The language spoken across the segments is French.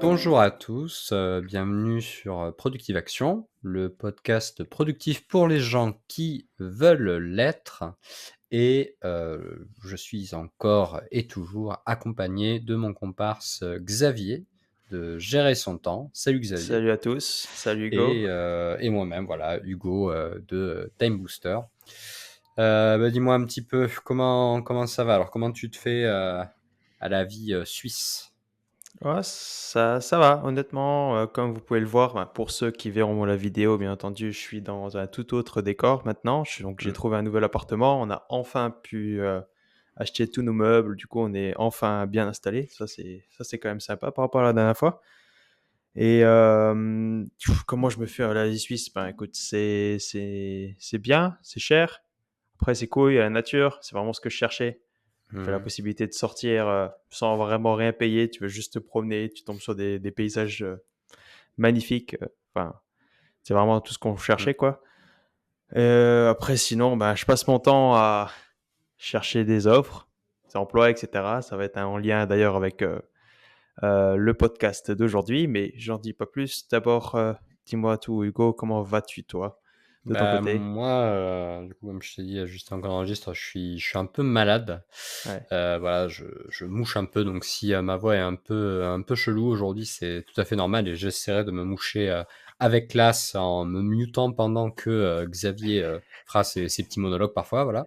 Bonjour à tous, bienvenue sur Productive Action, le podcast productif pour les gens qui veulent l'être. Et je suis encore et toujours accompagné de mon comparse Xavier de Gérer son temps. Salut Xavier. Salut à tous, salut Hugo. Et moi-même, voilà, Hugo de Time Booster. Dis-moi un petit peu comment ça va. Alors, comment tu te fais à la vie suisse? Ouais, ça va, honnêtement, comme vous pouvez le voir, pour ceux qui verront la vidéo, bien entendu, je suis dans un tout autre décor maintenant. Donc j'ai Mm. trouvé un nouvel appartement, on a enfin pu acheter tous nos meubles, du coup on est enfin bien installé. Ça c'est quand même sympa par rapport à la dernière fois. Et comment je me fais à la vie suisse? Ben écoute, c'est bien, c'est cher. Après c'est cool, il y a la nature, c'est vraiment ce que je cherchais. Tu as la Mm. possibilité de sortir sans vraiment rien payer, tu veux juste te promener, tu tombes sur des paysages magnifiques. Enfin, c'est vraiment tout ce qu'on Mm. cherchait, quoi. Après, sinon, ben, je passe mon temps à chercher des offres, des emplois, etc. Ça va être en lien d'ailleurs avec le podcast d'aujourd'hui, mais j'en dis pas plus. D'abord, dis-moi tout, Hugo, comment vas-tu, toi, de ton côté? Moi, du coup, comme je t'ai dit juste avant qu'on enregistre, je suis un peu malade. Ouais. Voilà, je mouche un peu, donc si ma voix est un peu chelou aujourd'hui, c'est tout à fait normal et j'essaierai de me moucher avec classe en me mutant pendant que Xavier fera ses petits monologues parfois, voilà.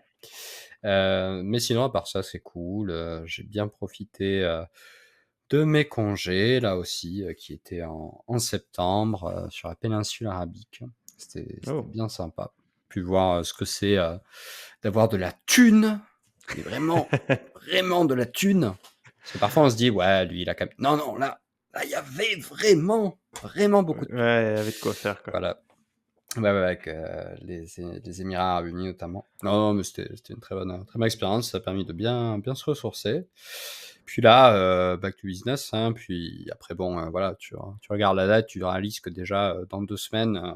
Mais sinon, à part ça, c'est cool. J'ai bien profité de mes congés, là aussi, qui étaient en septembre sur la péninsule arabique. C'était Oh. bien sympa. Puis voir ce que c'est d'avoir de la thune, mais vraiment, vraiment de la thune. Parce que parfois on se dit, ouais, lui, il a quand même... Non, non, là, il y avait vraiment, vraiment beaucoup de Ouais, il thunes. y avait de quoi faire, quoi. Voilà. Ouais, avec les Émirats Arabes Unis notamment. Non, mais c'était une très bonne expérience. Ça a permis de bien se ressourcer. Puis là, back to business. Hein, puis après, bon, voilà, tu regardes la date, tu réalises que déjà dans 2 semaines,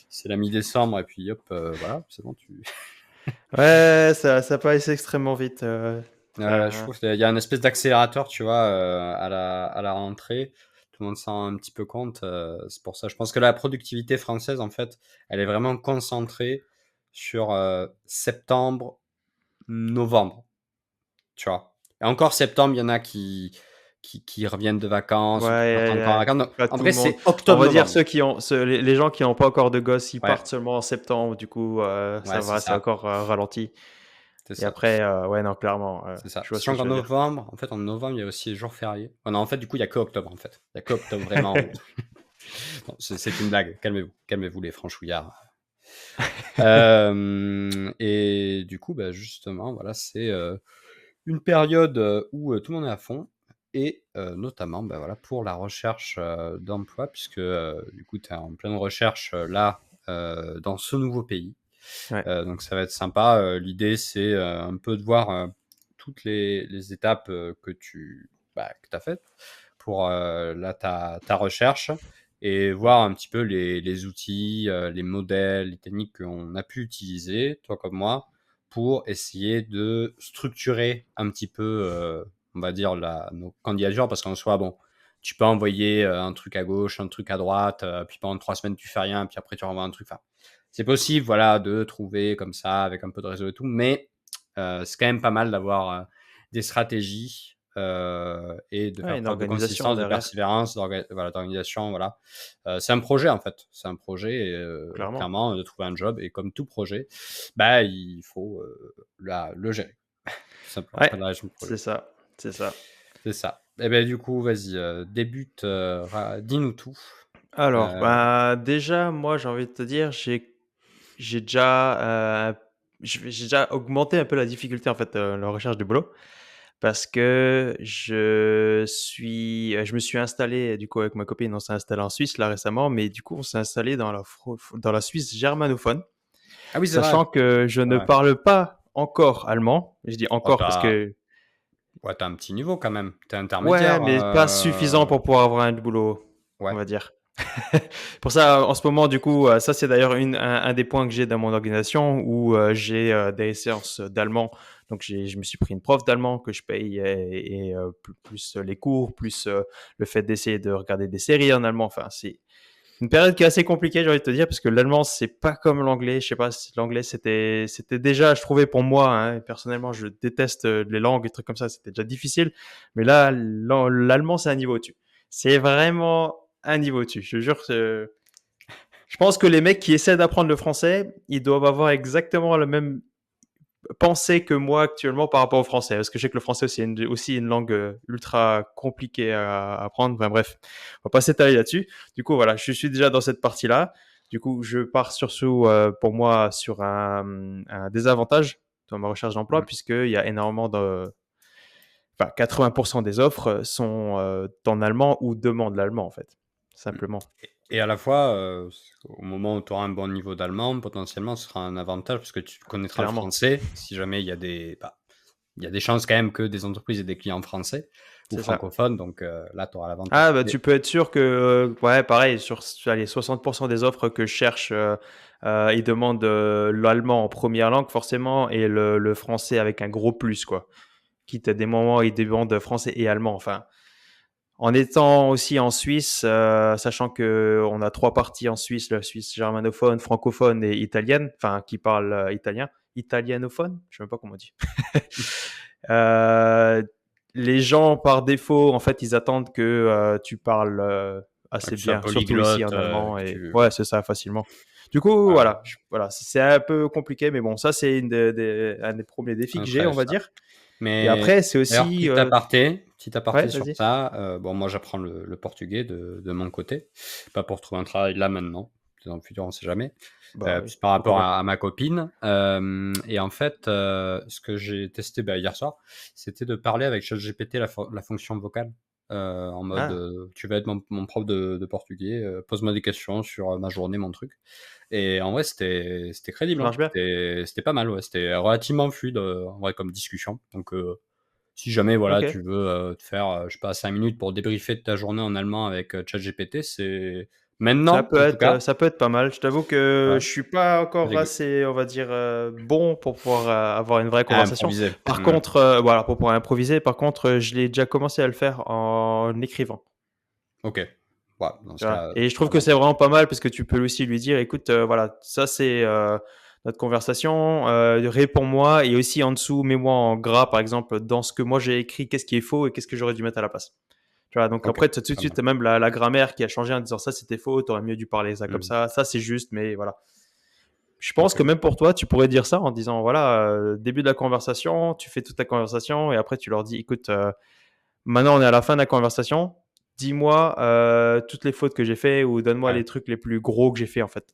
c'est la mi-décembre. Et puis hop, voilà, c'est bon. Ouais, ça passe extrêmement vite. Je trouve qu'il y a une espèce d'accélérateur, tu vois, à la rentrée. Tout le monde s'en rend un petit peu compte. C'est pour ça. Je pense que la productivité française, en fait, elle est vraiment concentrée sur septembre, novembre, tu vois. Et encore septembre, il y en a qui reviennent de vacances ou qui partent encore en Ouais, vacances. Donc, pas en tout vrai, le monde. c'est On va dire octobre-novembre. les gens qui n'ont pas encore de gosses, ils Ouais, partent seulement en septembre. Du coup, ça ouais, c'est va, c'est ça. encore ralenti. C'est Et ça. après, ouais, non, clairement, C'est ça. je vois ce que Sachant qu'en tu veux dire. novembre, en fait, en novembre, il y a aussi les jours fériés. Oh non, en fait, du coup, il y a que octobre, en fait. Il y a que octobre vraiment où... Non, c'est une blague. Calmez-vous. Calmez-vous, les franchouillards. Et du coup, justement, voilà, c'est une période où tout le monde est à fond. Et notamment, voilà, pour la recherche d'emploi, puisque du coup, tu es en pleine recherche là, dans ce nouveau pays. Ouais. Donc, ça va être sympa. L'idée, c'est un peu de voir toutes les étapes que tu as faites pour là, ta recherche et voir un petit peu les outils, les modèles, les techniques qu'on a pu utiliser, toi comme moi, pour essayer de structurer un petit peu, on va dire, nos candidatures, parce qu'en soi, bon, tu peux envoyer un truc à gauche, un truc à droite, puis pendant 3 semaines, tu fais rien, puis après, tu renvoies un truc. Enfin, c'est possible, voilà, de trouver comme ça, avec un peu de réseau et tout, mais c'est quand même pas mal d'avoir des stratégies et de Ouais, faire une preuve de organisation consistance, de derrière, persévérance, voilà, d'organisation, voilà. C'est un projet en fait, c'est un projet et clairement. clairement de trouver un job et comme tout projet, il faut le gérer, tout simplement, Ouais, pas de la gestion de projet. c'est ça, c'est ça. C'est ça. Et ben du coup, vas-y, débute, dis-nous tout. Alors, Euh, bah, déjà, moi, j'ai envie de te dire, j'ai déjà, j'ai déjà augmenté un peu la difficulté, en fait, la recherche de boulot. Parce que je me suis installé, du coup, avec ma copine, on s'est installé en Suisse, là, récemment, mais du coup, on s'est installé dans la Suisse germanophone, Ah oui, c'est vrai. sachant que je ne Ouais. parle pas encore allemand. Je dis Oh, encore parce que, ouais, t'as un petit niveau quand même. T'es ouais, intermédiaire. mais pas suffisant pour pouvoir avoir un boulot, on Ouais. va dire. Pour ça, en ce moment, du coup, ça c'est d'ailleurs un des points que j'ai dans mon organisation où j'ai des séances d'allemand. Donc, je me suis pris une prof d'allemand que je paye et plus les cours, plus le fait d'essayer de regarder des séries en allemand. Enfin, c'est une période qui est assez compliquée, j'ai envie de te dire, parce que l'allemand, c'est pas comme l'anglais. Je sais pas si l'anglais, c'était déjà, je trouvais pour moi, hein, personnellement, je déteste les langues et trucs comme ça. C'était déjà difficile. Mais là, l'allemand, c'est un niveau au-dessus. C'est vraiment un niveau au-dessus. Je te jure que je pense que les mecs qui essaient d'apprendre le français, ils doivent avoir exactement la même pensée que moi actuellement par rapport au français. Parce que je sais que le français aussi une langue ultra compliquée à apprendre. Enfin bref, on va pas s'étaler là-dessus. Du coup, voilà, je suis déjà dans cette partie-là. Du coup, je pars surtout pour moi sur un désavantage dans ma recherche d'emploi, Mm. puisqu'il y a énormément de... Enfin, 80% des offres sont en allemand ou demandent l'allemand, en fait. Mm. Simplement. Et à la fois, au moment où tu auras un bon niveau d'allemand, potentiellement, ce sera un avantage parce que tu connaîtras le Clairement. français. Si jamais il y a des chances quand même que des entreprises aient des clients français ou C'est ça. francophones, donc là, tu auras l'avantage. Ah, bah, tu peux être sûr que, ouais, pareil, sur allez, 60% des offres que je cherche, ils demandent l'allemand en première langue, forcément, et le français avec un gros plus, quoi. Quitte à des moments, ils demandent français et allemand. Enfin, en étant aussi en Suisse, sachant que on a trois parties en Suisse, la Suisse germanophone, francophone et italienne, enfin, qui parlent italien, italianophone, je sais même pas comment on dit. Euh, les gens, par défaut, en fait, ils attendent que tu parles Que assez tu sois bien, surtout ici polyglotte, en allemand. que Et tu ouais, c'est ça, facilement. Du coup, ouais, voilà, voilà, c'est un peu compliqué, mais bon, ça, c'est un des premiers défis que un j'ai, on trait va ça. dire. Et Mais après, c'est d'ailleurs, aussi, petit aparté ouais, sur vas-y. ça, bon, moi, j'apprends le portugais de mon côté, pas pour trouver un travail là maintenant, dans le futur, on sait jamais. Bah oui, Puis par pourquoi rapport pas. à ma copine, et en fait, ce que j'ai testé, bah, hier soir, c'était de parler avec ChatGPT la fonction vocale, en mode, Ah, «Tu vas être mon prof de portugais, pose-moi des questions sur, ma journée, mon truc». Et en vrai, c'était crédible, ça hein. marche bien. C'était pas mal, ouais. C'était relativement fluide, en vrai, comme discussion. Donc, si jamais, voilà, Ok. tu veux, te faire, je sais pas, 5 minutes pour débriefer de ta journée en allemand avec, ChatGPT, c'est maintenant, en tout cas, Ça peut être pas mal. Je t'avoue que ouais, je suis pas c'est encore dégueu. assez, on va dire, bon pour pouvoir avoir une vraie À conversation. improviser. Par Mmh. contre, voilà, pour pouvoir improviser. Par contre, je l'ai déjà commencé à le faire en écrivant. OK. Ouais, dans Tu ce vois. cas, Et je trouve que c'est avantage. vraiment pas mal parce que tu peux aussi lui dire, écoute, voilà, ça c'est notre conversation, réponds-moi et aussi en dessous, mets-moi en gras, par exemple, dans ce que moi j'ai écrit, qu'est-ce qui est faux et qu'est-ce que j'aurais dû mettre à la place. Tu vois, donc OK, après, tout de pas suite, mal. tu as même la grammaire qui a changé en disant ça c'était faux, tu aurais mieux dû parler ça comme Mmh. ça c'est juste, mais voilà. Je pense OK. que même pour toi, tu pourrais dire ça en disant, voilà, début de la conversation, tu fais toute la conversation et après tu leur dis, écoute, maintenant on est à la fin de la conversation, dis-moi toutes les fautes que j'ai fait ou donne-moi Ouais. les trucs les plus gros que j'ai fait en fait.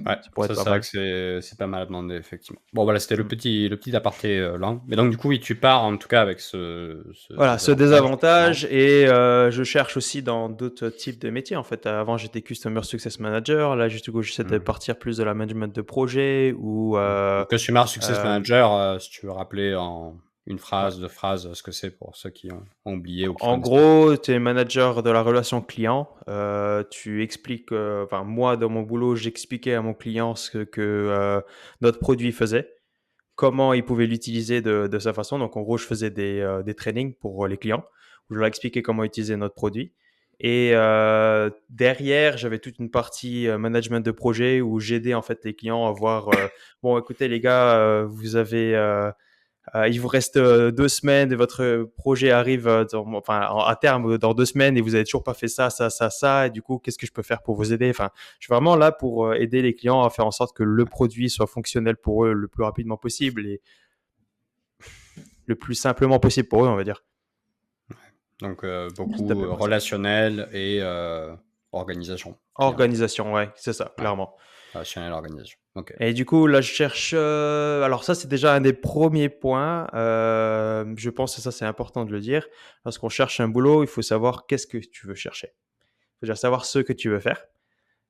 Ouais, Ça pourrait être ça pas c'est vrai mal. que c'est pas mal à demander effectivement. Bon voilà, c'était le Mm. petit aparté, langue. Mais donc du coup, oui, tu pars en tout cas avec ce Voilà, ce désavantage effectivement. désavantage et je cherche aussi dans d'autres types de métiers en fait. Avant j'étais Customer Success Manager, là du coup j'essaie de Mmh. partir plus de la management de projet ou Mmh. Donc Customer Success euh, Manager, si tu veux rappeler en une ouais. phrase, 2 phrases, ce que c'est pour ceux qui ont oublié ou qui En connaissent pas? gros, tu es manager de la relation client. Tu expliques, enfin moi dans mon boulot, j'expliquais à mon client ce que notre produit faisait, comment il pouvait l'utiliser de sa façon. Donc en gros, je faisais des trainings pour les clients où je leur expliquais comment utiliser notre produit. Et derrière, j'avais toute une partie management de projet où j'aidais en fait les clients à voir, bon écoutez les gars, vous avez il vous reste 2 semaines et votre projet arrive enfin, à terme dans 2 semaines et vous avez toujours pas fait ça, ça, ça, ça. Et du coup, qu'est-ce que je peux faire pour vous aider? Enfin, je suis vraiment là pour aider les clients à faire en sorte que le produit soit fonctionnel pour eux le plus rapidement possible et le plus simplement possible pour eux, on va dire. Donc C'est un beaucoup, peu moi ça. relationnel et organisation client. Organisation, ouais, c'est ça, Ouais, clairement. relationnel, organisation. OK. Et du coup, là, je cherche. Alors, ça, c'est déjà un des premiers points. Je pense que ça, c'est important de le dire. Lorsqu'on cherche un boulot, il faut savoir qu'est-ce que tu veux chercher. Il faut déjà savoir ce que tu veux faire.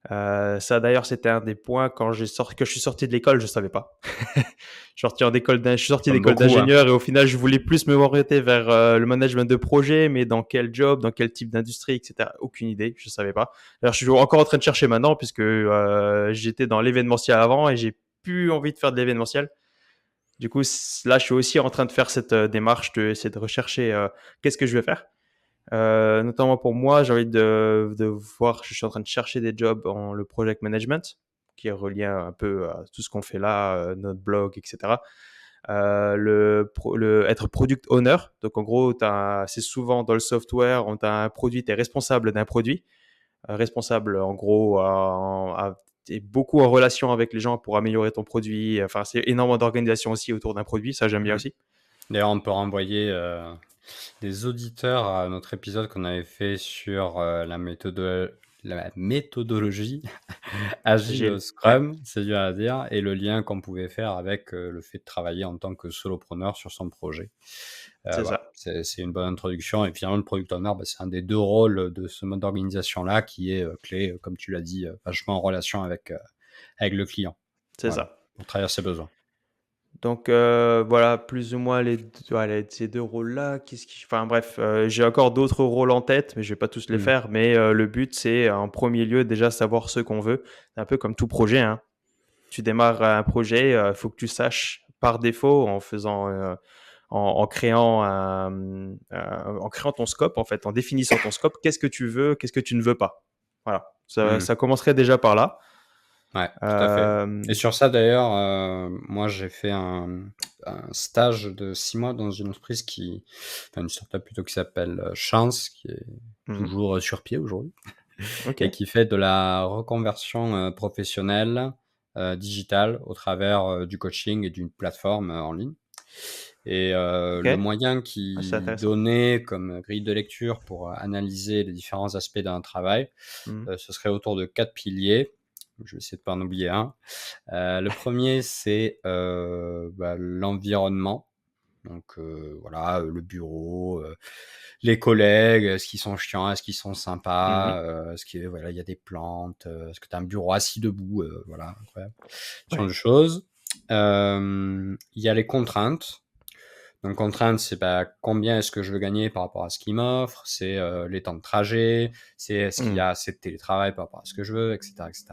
Ça d'ailleurs, c'était un des points quand que je suis sorti de l'école, je savais pas. Je suis sorti Comme d'école beaucoup, hein. d'ingénieur et au final, je voulais plus me orienter vers le management de projet, mais dans quel job, dans quel type d'industrie, etc. Aucune idée, je savais pas. D'ailleurs, je suis encore en train de chercher maintenant puisque j'étais dans l'événementiel avant et j'ai plus envie de faire de l'événementiel. Du coup, là, je suis aussi en train de faire cette démarche de essayer de rechercher qu'est-ce que je vais faire. Notamment pour moi, j'ai envie de voir, je suis en train de chercher des jobs en le project management, qui est relié un peu à tout ce qu'on fait là, notre blog, etc. Être product owner, donc en gros, c'est souvent dans le software, on a un produit, tu es responsable d'un produit, responsable en gros et beaucoup en relation avec les gens pour améliorer ton produit. Enfin, c'est énormément d'organisation aussi autour d'un produit, ça j'aime bien Mm. aussi. D'ailleurs, on peut renvoyer des auditeurs à notre épisode qu'on avait fait sur la méthodologie Agile Agile, ouais, Scrum, c'est dur à dire, et le lien qu'on pouvait faire avec le fait de travailler en tant que solopreneur sur son projet. c'est Voilà, ça. c'est une bonne introduction. Et finalement, le product owner, bah, c'est un des deux rôles de ce mode d'organisation-là qui est clé, comme tu l'as dit, vachement en relation avec le client. C'est Voilà, ça. pour trahir ses besoins. Donc voilà, plus ou moins ces deux rôles-là. Enfin bref, j'ai encore d'autres rôles en tête, mais je vais pas tous les Mm. faire. Mais le but, c'est en premier lieu déjà savoir ce qu'on veut. C'est un peu comme tout projet, hein. Tu démarres un projet, il faut que tu saches par défaut en faisant, en créant en créant ton scope en fait, en définissant ton scope. Qu'est-ce que tu veux, qu'est-ce que tu ne veux pas. Voilà, Mm. ça commencerait déjà par là. Ouais, tout à fait. Et Euh, sur ça, d'ailleurs, moi, j'ai fait un stage de 6 mois dans une entreprise enfin, une startup plutôt qui s'appelle Chance, qui est mhm, toujours sur pied aujourd'hui, ok, et qui fait de la reconversion professionnelle digitale au travers du coaching et d'une plateforme en ligne. Et ok, le moyen ah, c'est qui intéressant. donnait comme grille de lecture pour analyser les différents aspects d'un travail, Mhm, ce serait autour de 4 piliers. Je vais essayer de pas en oublier un. Le premier, c'est bah, l'environnement. Donc voilà, le bureau, les collègues, est-ce qu'ils sont chiants, est-ce qu'ils sont sympas, mhm, est-ce qu'il voilà, il y a des plantes, est-ce que tu as un bureau assis debout, voilà, incroyable. Ce genre ouais, de choses. Il y a les contraintes. Donc contrainte, c'est bah, combien est-ce que je veux gagner par rapport à ce qu'il m'offre, c'est les temps de trajet, c'est est-ce qu'il y mhm, a assez de télétravail par rapport à ce que je veux, etc., etc.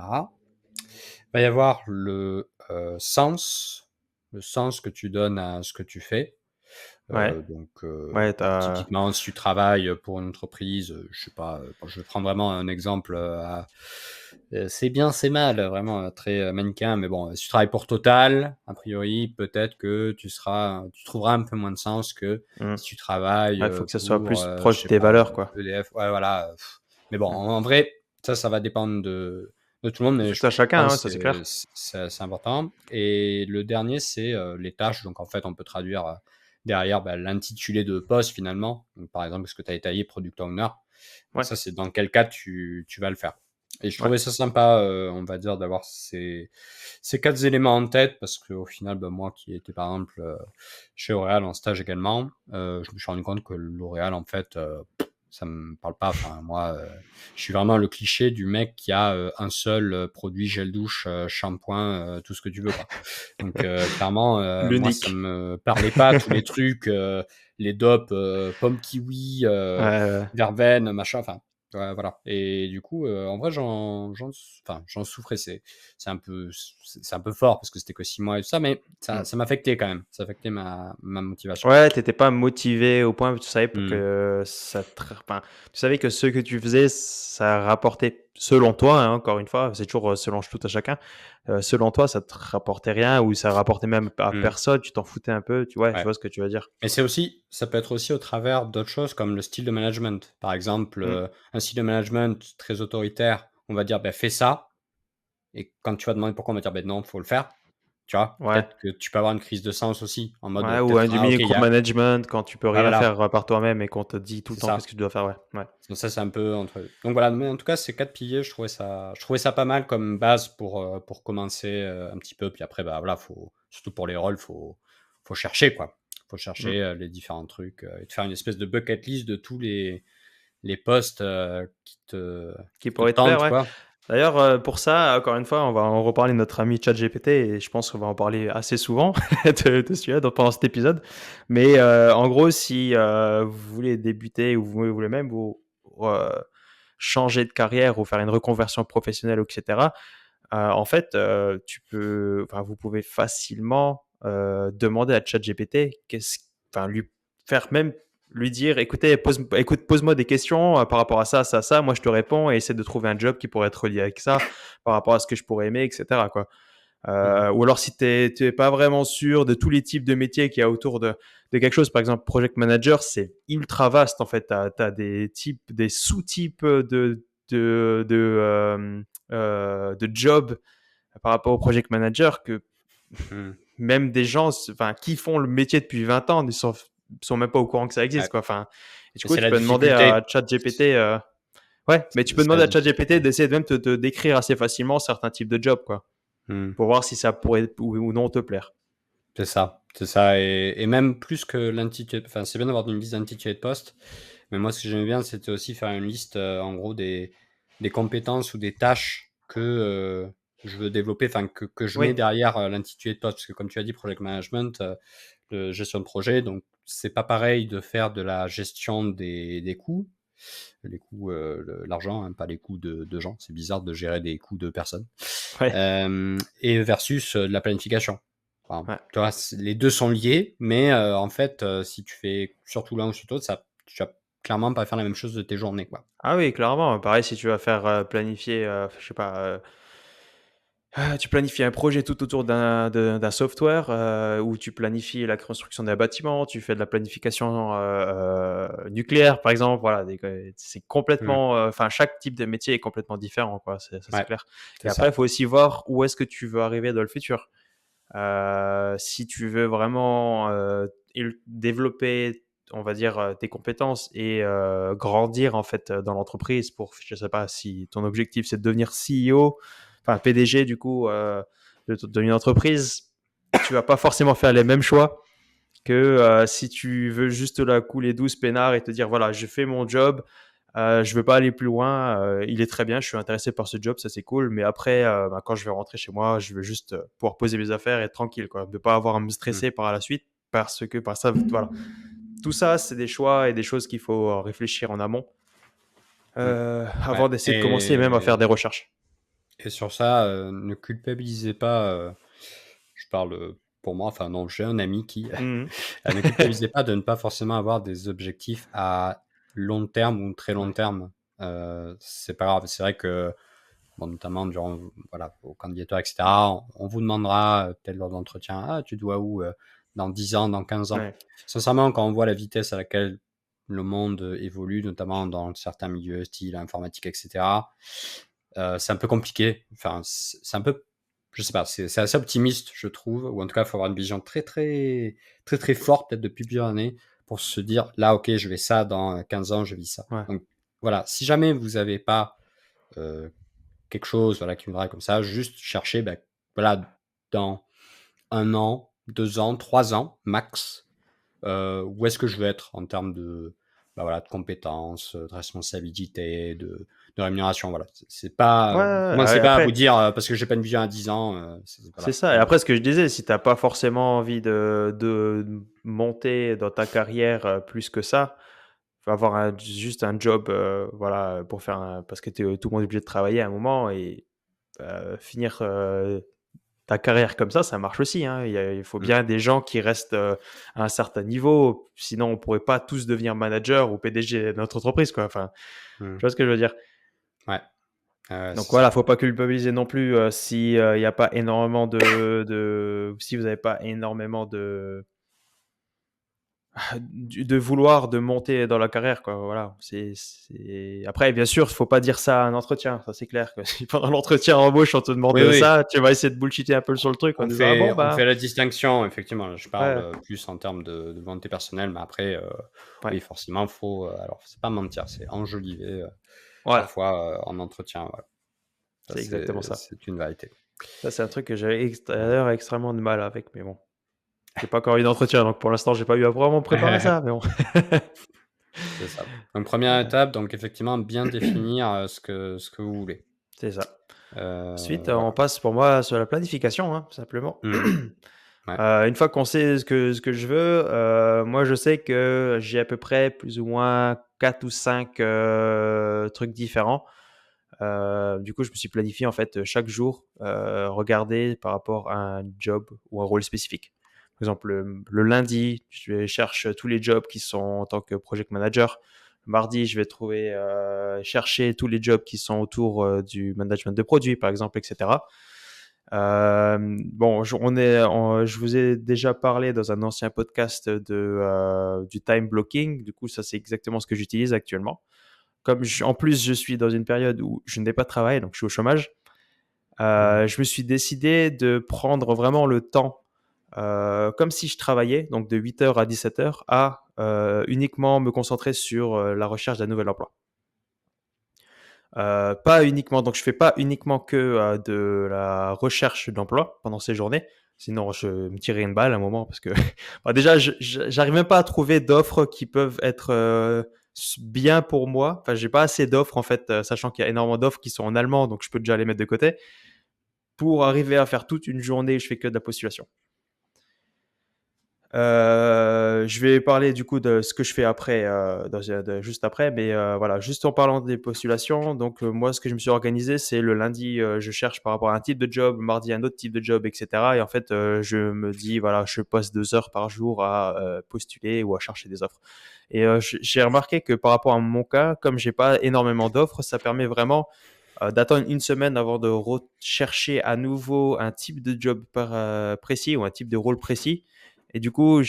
Il va y avoir le sens que tu donnes à ce que tu fais. ouais, Donc, ouais, bah, typiquement, si tu travailles pour une entreprise, je sais pas, bon, je vais prendre vraiment un exemple c'est bien, c'est mal, vraiment très manichéen, mais bon, si tu travailles pour Total, a priori, peut-être que tu trouveras un peu moins de sens que mhm. si tu travailles Ouais, faut que ça soit pour, plus je proche de sais tes pas, valeurs, quoi. EDF, ouais, voilà. Mais bon, Mhm. en vrai, ça va dépendre de tout le monde, mais C'est je tout à chacun, hein, pense ça que c'est clair. c'est important. Et le dernier, c'est les tâches. Donc, en fait, on peut traduire derrière bah, l'intitulé de poste finalement. Donc, par exemple, ce que tu as détaillé, Product Owner. Bah, Ouais, ça, c'est dans quel cas tu vas le faire. Et je ouais. trouvais ça sympa, on va dire, d'avoir ces 4 éléments en tête parce qu'au final, bah, moi qui étais par exemple chez L'Oréal en stage également, je me suis rendu compte que L'Oréal, en fait, ça me parle pas. Enfin, moi, je suis vraiment le cliché du mec qui a un seul produit gel douche, shampoing, tout ce que tu veux, quoi. Donc, clairement, moi, ça L'unique. me parlait pas, tous les trucs, les dopes, pomme kiwi, Ouais, ouais. verveine, machin, enfin, ouais, voilà. Et du coup, en vrai, enfin, j'en souffrais. C'est un peu fort parce que c'était que 6 mois et tout ça, mais Mm. ça m'affectait quand même. Ça affectait ma motivation. Ouais, t'étais pas motivé au point où tu savais Hmm. que enfin, tu savais que ce que tu faisais, ça rapportait, selon toi, hein, encore une fois, c'est toujours selon tout à chacun, selon toi, ça te rapportait rien ou ça rapportait même à Hmm. personne, tu t'en foutais un peu, ouais, je Ouais. vois ce que tu veux dire. Mais ça peut être aussi au travers d'autres choses comme le style de management. Par exemple, Mm. un style de management très autoritaire, on va dire, ben, fais ça. Et quand tu vas demander pourquoi, on va dire, ben non, faut le faire. Tu vois, Ouais. peut-être que tu peux avoir une crise de sens aussi, en mode Ouais, ou peut-être, du ah ok, il y a, micromanagement quand tu peux ouais, rien voilà, faire par toi-même et qu'on te dit tout le c'est temps qu'est-ce que ça. tu dois faire, ouais. Ouais. Donc ça, c'est un peu entre. Donc voilà, mais en tout cas, ces 4 piliers, je trouvais ça pas mal comme base pour commencer un petit peu. Puis après, bah voilà, surtout pour les rôles, faut chercher quoi. Faut Mm. chercher les différents trucs et de faire une espèce de bucket list de tous les postes Qui qui te pourrait te plaire, tentent ouais. quoi. D'ailleurs, pour ça, encore une fois, on va en reparler de notre ami ChatGPT et je pense qu'on va en parler assez souvent de celui-là pendant cet épisode. Mais en gros, si vous voulez débuter ou vous voulez même changer de carrière ou faire une reconversion professionnelle, etc., en fait, vous pouvez facilement demander à ChatGPT, lui faire même lui dire, écoutez, pose-moi des questions par rapport à ça, ça, ça. Moi, je te réponds et essaie de trouver un job qui pourrait être lié avec ça, par rapport à ce que je pourrais aimer, etc. Quoi. Mhm. Ou alors, si tu n'es pas vraiment sûr de tous les types de métiers qu'il y a autour de quelque chose, par exemple, project manager, c'est ultra vaste en fait. Tu as des types, des sous-types de jobs par rapport au project manager que Mhm. même des gens qui font le métier depuis 20 ans ne sont même pas au courant que ça Ouais. existe. Quoi. Et du Mais coup, c'est tu la peux demander à difficulté. ChatGPT. Ouais, mais tu peux C'est la demander à ChatGPT difficulté. d'essayer de même te décrire assez facilement certains types de jobs, quoi, Mhm. pour voir si ça pourrait ou non te plaire. C'est ça, c'est ça. Et même plus que l'intitulé, enfin, c'est bien d'avoir une liste d'intitulés de poste, mais moi, ce que j'aimais bien, c'était aussi faire une liste, en gros, des compétences ou des tâches que je veux développer, enfin, que je mets Oui, derrière l'intitulé de poste. Parce que, comme tu as dit, project management, de gestion de projet, donc c'est pas pareil de faire de la gestion des coûts, les coûts, l'argent, hein, pas les coûts de gens. C'est bizarre de gérer des coûts de personnes. ouais, Et versus de la planification. Enfin, ouais. tu vois, les deux sont liés, mais en fait, si tu fais surtout l'un ou surtout l'autre, tu vas clairement pas faire la même chose de tes journées, quoi. Ah oui, clairement. Pareil, si tu vas faire planifier, je sais pas, tu planifies un projet tout autour d'un software où tu planifies la construction d'un bâtiment, tu fais de la planification nucléaire, par exemple. Voilà, c'est Hmm. complètement. Enfin, chaque type de métier est complètement différent, quoi. Ça, c'est Ouais, clair. Et c'est après, il ça. faut aussi voir où est-ce que tu veux arriver dans le futur. Si tu veux vraiment développer, on va dire, tes compétences et grandir en fait dans l'entreprise pour, je sais pas, si ton objectif c'est de devenir CEO, enfin PDG du coup d'une entreprise, tu vas pas forcément faire les mêmes choix que si tu veux juste la couler douce peinard et te dire voilà, je fais mon job, je veux pas aller plus loin, il est très bien, je suis intéressé par ce job, ça c'est cool, mais après, quand je vais rentrer chez moi, je veux juste pouvoir poser mes affaires et être tranquille, quoi, de pas avoir à me Hmm. stresser par la suite parce que par ça, voilà. Tout ça, c'est des choix et des choses qu'il faut réfléchir en amont Hmm. Ouais. avant d'essayer de commencer même à faire des recherches. Et sur ça, ne culpabilisez pas. Je parle pour moi, enfin non, j'ai un ami qui Mhm. ne culpabilisez pas de ne pas forcément avoir des objectifs à long terme ou très long Ouais. terme. C'est pas grave. C'est vrai que bon, notamment durant voilà, vos candidatures, etc., on vous demandera peut-être lors d'entretien, ah, tu dois où dans 10 ans, dans 15 ans. Ouais. Sincèrement, quand on voit la vitesse à laquelle le monde évolue, notamment dans certains milieux, style informatique, etc., c'est un peu compliqué. Enfin, c'est un peu, je sais pas, c'est assez optimiste, je trouve, ou en tout cas, il faut avoir une vision très, très, très, très forte, peut-être depuis plusieurs années, pour se dire, là, ok, je vais ça, dans 15 ans, je vis ça. Ouais. Donc, voilà, si jamais vous n'avez pas euh, quelque chose voilà, qui viendra comme ça, juste chercher, ben, voilà, dans 1 an, 2 ans, 3 ans, max, où est-ce que je veux être en termes de, bah, voilà, de compétences, de responsabilité, de rémunération. Voilà. C'est Ouais, pas, ouais, commencez ouais. pas à vous Après, dire parce que j'ai pas une vision à 10 ans. c'est Voilà. ça. Et après, ce que je disais, si t'as pas forcément envie de monter dans ta carrière plus que ça, faut avoir juste un job, voilà, pour faire parce que tout le monde est obligé de travailler à un moment et finir ta carrière comme ça marche aussi. Hein. Il faut Mm, bien des gens qui restent à un certain niveau, sinon on pourrait pas tous devenir manager ou PDG de notre entreprise, quoi. Enfin, mm. tu vois ce que je veux dire. Ouais, Donc c'est voilà, ça. faut pas culpabiliser non plus si il y a pas énormément si vous n'avez pas énormément de vouloir de monter dans la carrière, quoi. Voilà. Après, bien sûr, il faut pas dire ça à un entretien. Ça, c'est clair que si pendant l'entretien embauche, on te Oui, demande oui. ça, tu vas essayer de bullshiter un peu sur le truc en disant, ah bon, On fait bah, la distinction, effectivement. Je parle ouais, plus en termes de volonté personnelle, mais après, ouais, oui, forcément, faut. Alors, c'est pas mentir, c'est enjoliver voilà. parfois en entretien. Voilà. Ça, C'est exactement ça. c'est une vérité. Ça, c'est un truc que j'avais Voilà. d'ailleurs extrêmement de mal avec, mais bon. J'ai pas encore eu d'entretien, donc pour l'instant, j'ai pas eu à vraiment me préparer ça, mais bon. C'est ça. Donc première étape, donc effectivement bien définir ce que vous voulez. C'est ça. Ensuite, on Voilà. passe pour moi sur la planification, hein, simplement. Mhm. Ouais. Une fois qu'on sait ce que je veux, moi je sais que j'ai à peu près plus ou moins 4 ou 5 trucs différents. Du coup, je me suis planifié en fait chaque jour, regarder par rapport à un job ou un rôle spécifique. Par exemple, le lundi, je cherche tous les jobs qui sont en tant que project manager. Le mardi, je vais chercher tous les jobs qui sont autour du management de produits, par exemple, etc. Bon, je vous ai déjà parlé dans un ancien podcast du time blocking. Du coup, ça, c'est exactement ce que j'utilise actuellement. En plus, je suis dans une période où je n'ai pas de travail, donc je suis au chômage. Mhm. Je me suis décidé de prendre vraiment le temps, comme si je travaillais, donc de 8 heures à 17 heures, à uniquement me concentrer sur la recherche d'un nouvel emploi. Pas uniquement, donc je fais pas uniquement que de la recherche d'emploi pendant ces journées. Sinon, je me tirerais une balle à un moment parce que bon, déjà, j'arrive même pas à trouver d'offres qui peuvent être bien pour moi. Enfin, j'ai pas assez d'offres en fait, sachant qu'il y a énormément d'offres qui sont en allemand, donc je peux déjà les mettre de côté pour arriver à faire toute une journée où je fais que de la postulation. Je vais parler du coup de ce que je fais après, juste après, mais voilà, juste en parlant des postulations, donc moi, ce que je me suis organisé, c'est le lundi, je cherche par rapport à un type de job, mardi un autre type de job, etc. Et en fait, je me dis, voilà, je passe 2 heures par jour à postuler ou à chercher des offres. Et j'ai remarqué que par rapport à mon cas, comme j'ai pas énormément d'offres, ça permet vraiment d'attendre une semaine avant de rechercher à nouveau un type de job précis ou un type de rôle précis. Et du coup, le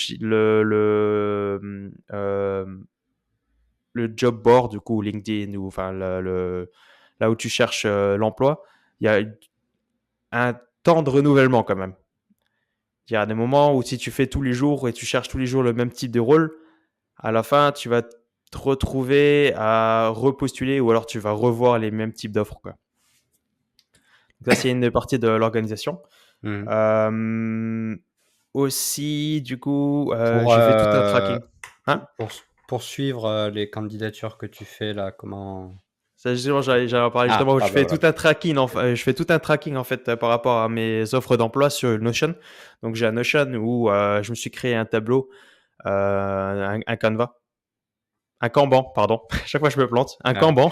job board, du coup, LinkedIn, ou enfin, là où tu cherches l'emploi, il y a un temps de renouvellement quand même. Il y a des moments où si tu fais tous les jours et tu cherches tous les jours le même type de rôle, à la fin, tu vas te retrouver à repostuler ou alors tu vas revoir les mêmes types d'offres, quoi. Donc ça, c'est une partie de l'organisation. Mhm. Euh, Aussi, du coup, Pour, je fais tout un tracking. Hein? pour suivre les candidatures que tu fais là, comment... Ça, justement, j'allais en parler justement. Ah bah voilà. Je fais tout un tracking en fait par rapport à mes offres d'emploi sur Notion. Donc j'ai un Notion où je me suis créé un tableau, un Canva, un Kanban, pardon. Chaque fois je me plante. Un Ah, Kanban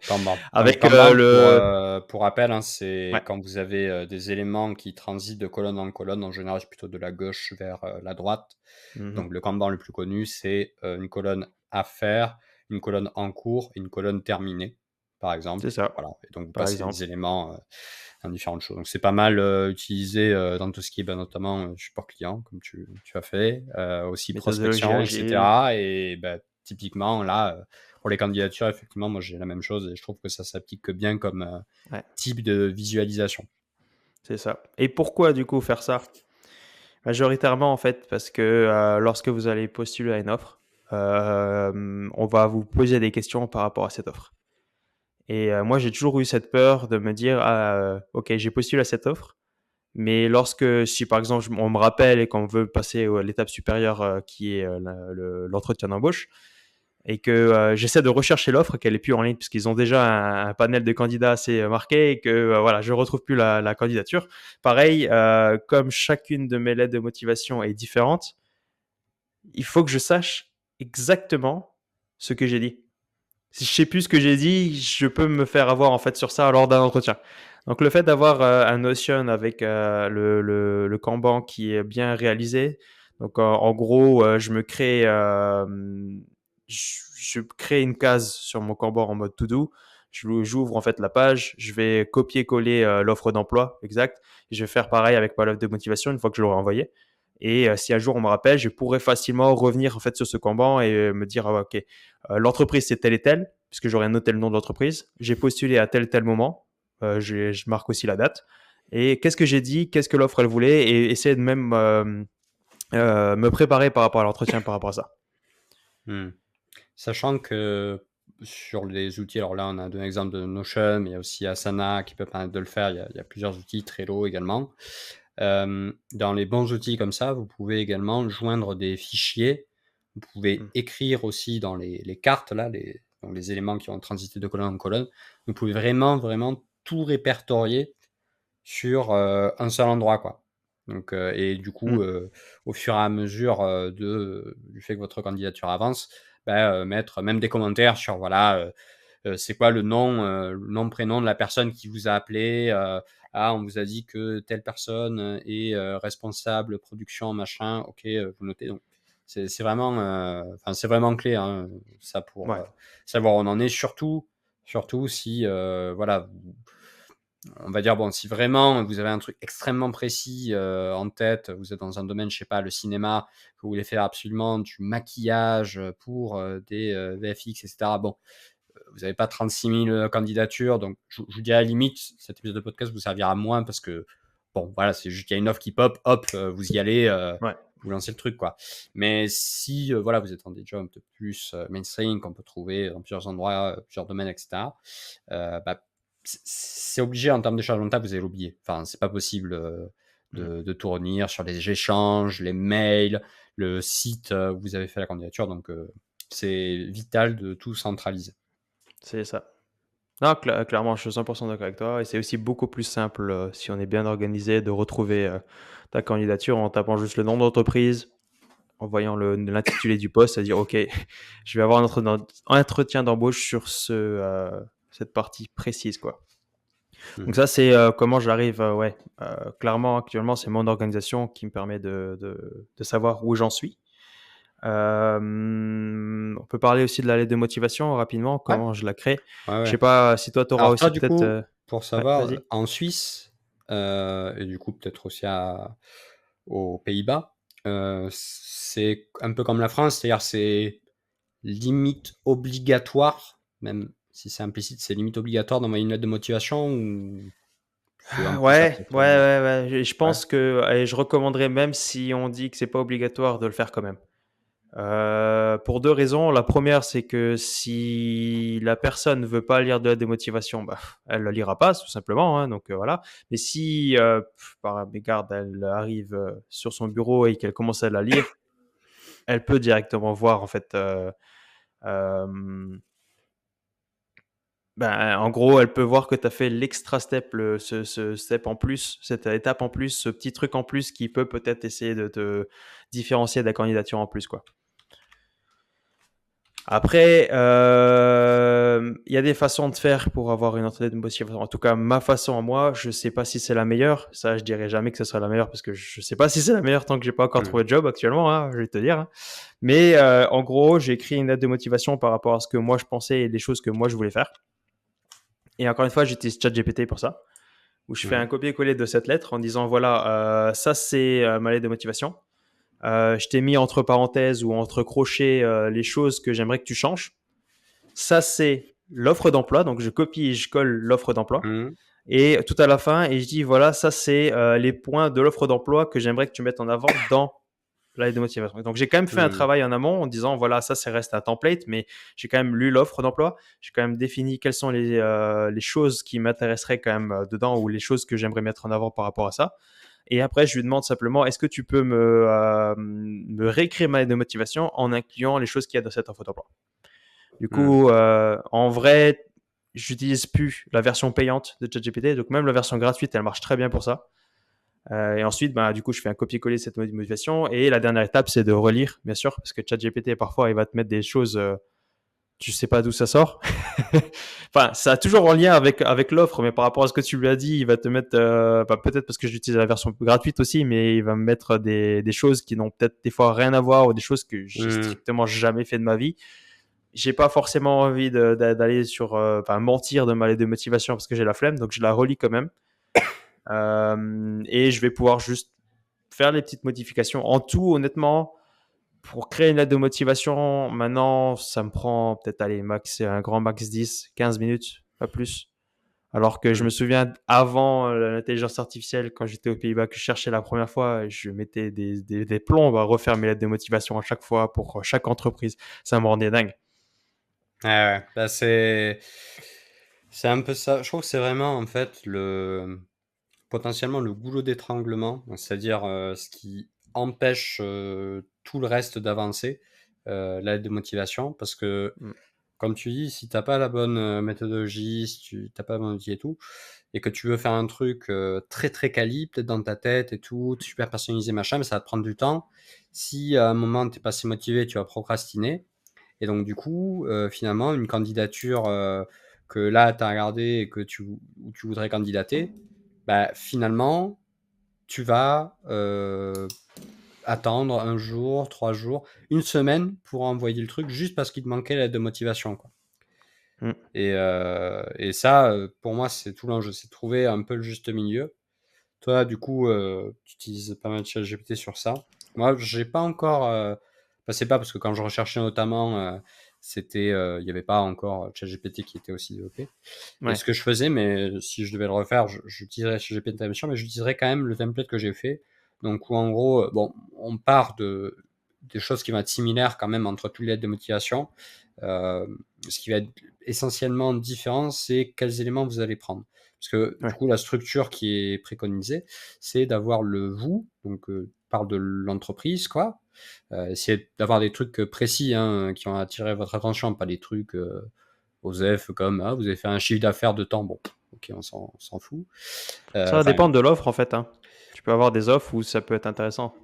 Kanban. Donc avec Kanban, le. pour rappel, hein, c'est Ouais. quand vous avez des éléments qui transitent de colonne en colonne. En général, c'est plutôt de la gauche vers la droite. Mhm. Donc le Kanban le plus connu, c'est une colonne à faire, une colonne en cours et une colonne terminée, par C'est exemple. ça, Voilà. Et donc vous par passez des exemple. éléments dans différentes choses. Donc c'est pas mal utilisé dans tout ce qui est notamment support client, comme tu as fait, aussi Méthodologie prospection, agile. etc. Et typiquement, là, pour les candidatures, effectivement, moi j'ai la même chose et je trouve que ça s'applique bien comme Ouais, type de visualisation. c'est ça. Et pourquoi du coup faire ça? Majoritairement, en fait, parce que lorsque vous allez postuler à une offre, on va vous poser des questions par rapport à cette offre. Et moi, j'ai toujours eu cette peur de me dire, ah, ok, j'ai postulé à cette offre, mais si par exemple on me rappelle et qu'on veut passer à l'étape supérieure qui est l'entretien d'embauche, et que j'essaie de rechercher l'offre, qu'elle est plus en ligne puisqu'ils ont déjà un panel de candidats assez marqué et que voilà, je retrouve plus la candidature. Pareil, comme chacune de mes lettres de motivation est différente, il faut que je sache exactement ce que j'ai dit. Si je sais plus ce que j'ai dit, je peux me faire avoir en fait sur ça lors d'un entretien. Donc le fait d'avoir un Notion avec le Kanban qui est bien réalisé, donc en gros, je crée une case sur mon Kanban en mode to do. J'ouvre en fait la page, je vais copier-coller l'offre d'emploi exact. Et je vais faire pareil avec ma lettre de motivation une fois que je l'aurai envoyée. Et si un jour on me rappelle, je pourrais facilement revenir en fait sur ce Kanban et me dire ah, ok, l'entreprise c'est telle et telle, puisque j'aurais noté le nom de l'entreprise. J'ai postulé à tel et tel moment. Je marque aussi la date. Et qu'est-ce que j'ai dit, qu'est-ce que l'offre elle voulait, et essayer de même me préparer par rapport à l'entretien, par rapport à ça. Hmm. Sachant que sur les outils, alors là on a donné l'exemple de Notion, mais il y a aussi Asana qui peut permettre de le faire, il y a plusieurs outils, Trello également. Dans les bons outils comme ça, vous pouvez également joindre des fichiers, vous pouvez Mm. écrire aussi dans les cartes, là, donc les éléments qui ont transité de colonne en colonne, vous pouvez vraiment tout répertorier sur un seul endroit, quoi. Donc, et du coup, Mmh. au fur et à mesure du fait que votre candidature avance, mettre même des commentaires sur voilà, c'est quoi le nom, prénom de la personne qui vous a appelé. Ah, on vous a dit que telle personne est responsable production machin. Ok, vous notez. Donc c'est vraiment, c'est vraiment clé, hein, ça pour Ouais. savoir où on en est. Surtout si voilà, on va dire bon, si vraiment vous avez un truc extrêmement précis en tête, vous êtes dans un domaine, je sais pas, le cinéma, que vous voulez faire absolument du maquillage pour des VFX, etc. Bon, vous n'avez pas 36 000 candidatures, donc je vous dis à la limite, cet épisode de podcast vous servira moins parce que, bon, voilà, c'est juste qu'il y a une offre qui pop, hop, vous y allez, Ouais. vous lancez le truc, quoi. Mais si, voilà, vous êtes dans des jobs un peu plus mainstream, qu'on peut trouver dans plusieurs endroits, plusieurs domaines, etc., c'est obligé en termes de charge mentale, vous allez l'oublier. Enfin, c'est pas possible Mmh. de tout retenir sur les échanges, les mails, le site où vous avez fait la candidature, donc c'est vital de tout centraliser. C'est ça. Non, clairement, je suis 100% d'accord avec toi et c'est aussi beaucoup plus simple, si on est bien organisé de retrouver, ta candidature en tapant juste le nom d'entreprise, en voyant l'intitulé du poste, c'est-à-dire: «OK, je vais avoir un entretien d'embauche sur cette partie précise, quoi». Donc Mhm. ça, c'est, comment j'arrive, ouais, clairement, actuellement, c'est mon organisation qui me permet de savoir où j'en suis. On peut parler aussi de la lettre de motivation rapidement, Ouais, comment je la crée. ouais, Je ouais. sais pas si toi, tu auras Alors toi, aussi du peut-être, coup, pour ouais, savoir, vas-y. en Suisse, et du coup peut-être aussi aux Pays-Bas, c'est un peu comme la France, c'est-à-dire c'est limite obligatoire, même si c'est implicite, c'est limite obligatoire d'envoyer une lettre de motivation ou c'est un peu ça Ouais, peut-être, ouais, ouais, ouais, je ouais. pense que et je recommanderais même si on dit que c'est pas obligatoire de le faire quand même. Pour 2 raisons. La première, c'est que si la personne ne veut pas lire de la démotivation, bah, elle la lira pas tout simplement, hein, donc voilà. Mais si, par mégarde, elle arrive, sur son bureau et qu'elle commence à la lire, elle peut directement voir en fait, hem, ben, en gros, elle peut voir que tu as fait l'extra step, ce step en plus, cette étape en plus, ce petit truc en plus qui peut peut-être essayer de te différencier de la candidature en plus, quoi. Après, il y a des façons de faire pour avoir une entrée de motivation. En tout cas, ma façon à moi, je sais pas si c'est la meilleure. Ça, je dirais jamais que ce sera la meilleure parce que je sais pas si c'est la meilleure tant que j'ai pas encore Mmh. trouvé de job actuellement, hein, je vais te dire, hein. Mais en gros, j'ai écrit une lettre de motivation par rapport à ce que moi je pensais et les choses que moi je voulais faire. Et encore une fois, j'utilise ChatGPT pour ça, où je fais un Ouais. copier-coller de cette lettre en disant voilà, ça c'est ma lettre de motivation. Je t'ai mis entre parenthèses ou entre crochets les choses que j'aimerais que tu changes. Ça, c'est l'offre d'emploi. Donc, je copie et je colle l'offre d'emploi. Mmh. Et tout à la fin, et je dis, voilà, ça, c'est les points de l'offre d'emploi que j'aimerais que tu mettes en avant dans la lettre de motivation. Donc, j'ai quand même fait un Mmh. travail en amont en disant, voilà, ça reste un template, mais j'ai quand même lu l'offre d'emploi. J'ai quand même défini quelles sont les choses qui m'intéresseraient quand même dedans ou les choses que j'aimerais mettre en avant par rapport à ça. Et après, je lui demande simplement, est-ce que tu peux me réécrire ma lettre de motivation en incluant les choses qu'il y a dans cette offre d'emploi. Du Mmh. coup, en vrai, j'utilise plus la version payante de ChatGPT, donc même la version gratuite, elle marche très bien pour ça. Et ensuite, bah, du coup, je fais un copier-coller de cette motivation. Et la dernière étape, c'est de relire, bien sûr, parce que ChatGPT, parfois, il va te mettre des choses, tu sais pas d'où ça sort. Enfin, ça a toujours en lien avec l'offre, mais par rapport à ce que tu lui as dit, il va te mettre, bah, peut-être parce que j'utilise la version gratuite aussi, mais il va me mettre des choses qui n'ont peut-être des fois rien à voir ou des choses que j'ai Mmh. strictement jamais fait de ma vie. J'ai pas forcément envie d'aller sur, enfin, mentir de ma lettre de motivation parce que j'ai la flemme, donc je la relis quand même. Et je vais pouvoir juste faire les petites modifications. En tout, honnêtement, pour créer une lettre de motivation, maintenant, ça me prend peut-être, allez, max, un grand max 10, 15 minutes, pas plus. Alors que je Mmh. me souviens avant l'intelligence artificielle, quand j'étais aux Pays-Bas, que je cherchais la première fois, je mettais des plombs à refaire mes lettres de motivation à chaque fois pour chaque entreprise. Ça me rendait dingue. Ouais, ouais. C'est un peu ça. Je trouve que c'est vraiment en fait potentiellement le goulot d'étranglement, c'est-à-dire ce qui empêche tout le reste d'avancer, l'aide de motivation, parce que Mm. comme tu dis, si t'as pas la bonne méthodologie, si tu t'as pas le bon outil et tout, et que tu veux faire un truc très très quali, peut-être dans ta tête et tout, super personnalisé, machin, mais ça va te prendre du temps. Si à un moment t'es pas assez motivé, tu vas procrastiner. Et donc du coup, finalement, une candidature que là, tu as regardé et que où tu voudrais candidater, bah, finalement, tu vas attendre un jour, 3 jours, une semaine pour envoyer le truc juste parce qu'il te manquait l'aide de motivation, quoi. Mm. Et ça, pour moi, c'est tout l'enjeu, c'est de trouver un peu le juste milieu. Toi, du coup, tu utilises pas mal de ChatGPT sur ça. Moi, j'ai pas encore. Enfin, c'est pas parce que quand je recherchais notamment, il n'y avait pas encore ChatGPT qui était aussi développé. Et Ouais. ce que je faisais, mais si je devais le refaire, j'utiliserais ChatGPT bien sûr, mais j'utiliserais quand même le template que j'ai fait. Donc, où en gros, bon, on part des choses qui vont être similaires quand même entre toutes les lettres de motivation. Euh, Ce qui va être essentiellement différent, c'est quels éléments vous allez prendre. Parce que du Ouais. coup, la structure qui est préconisée, c'est d'avoir le vous, donc parle de l'entreprise, quoi. Essayer d'avoir des trucs précis hein, qui ont attiré votre attention, pas des trucs OSEF comme ah, vous avez fait un chiffre d'affaires de temps. Bon, ok, on s'en fout. Ça va Enfin, dépendre de l'offre en fait, hein. Tu peux avoir des offres où ça peut être intéressant.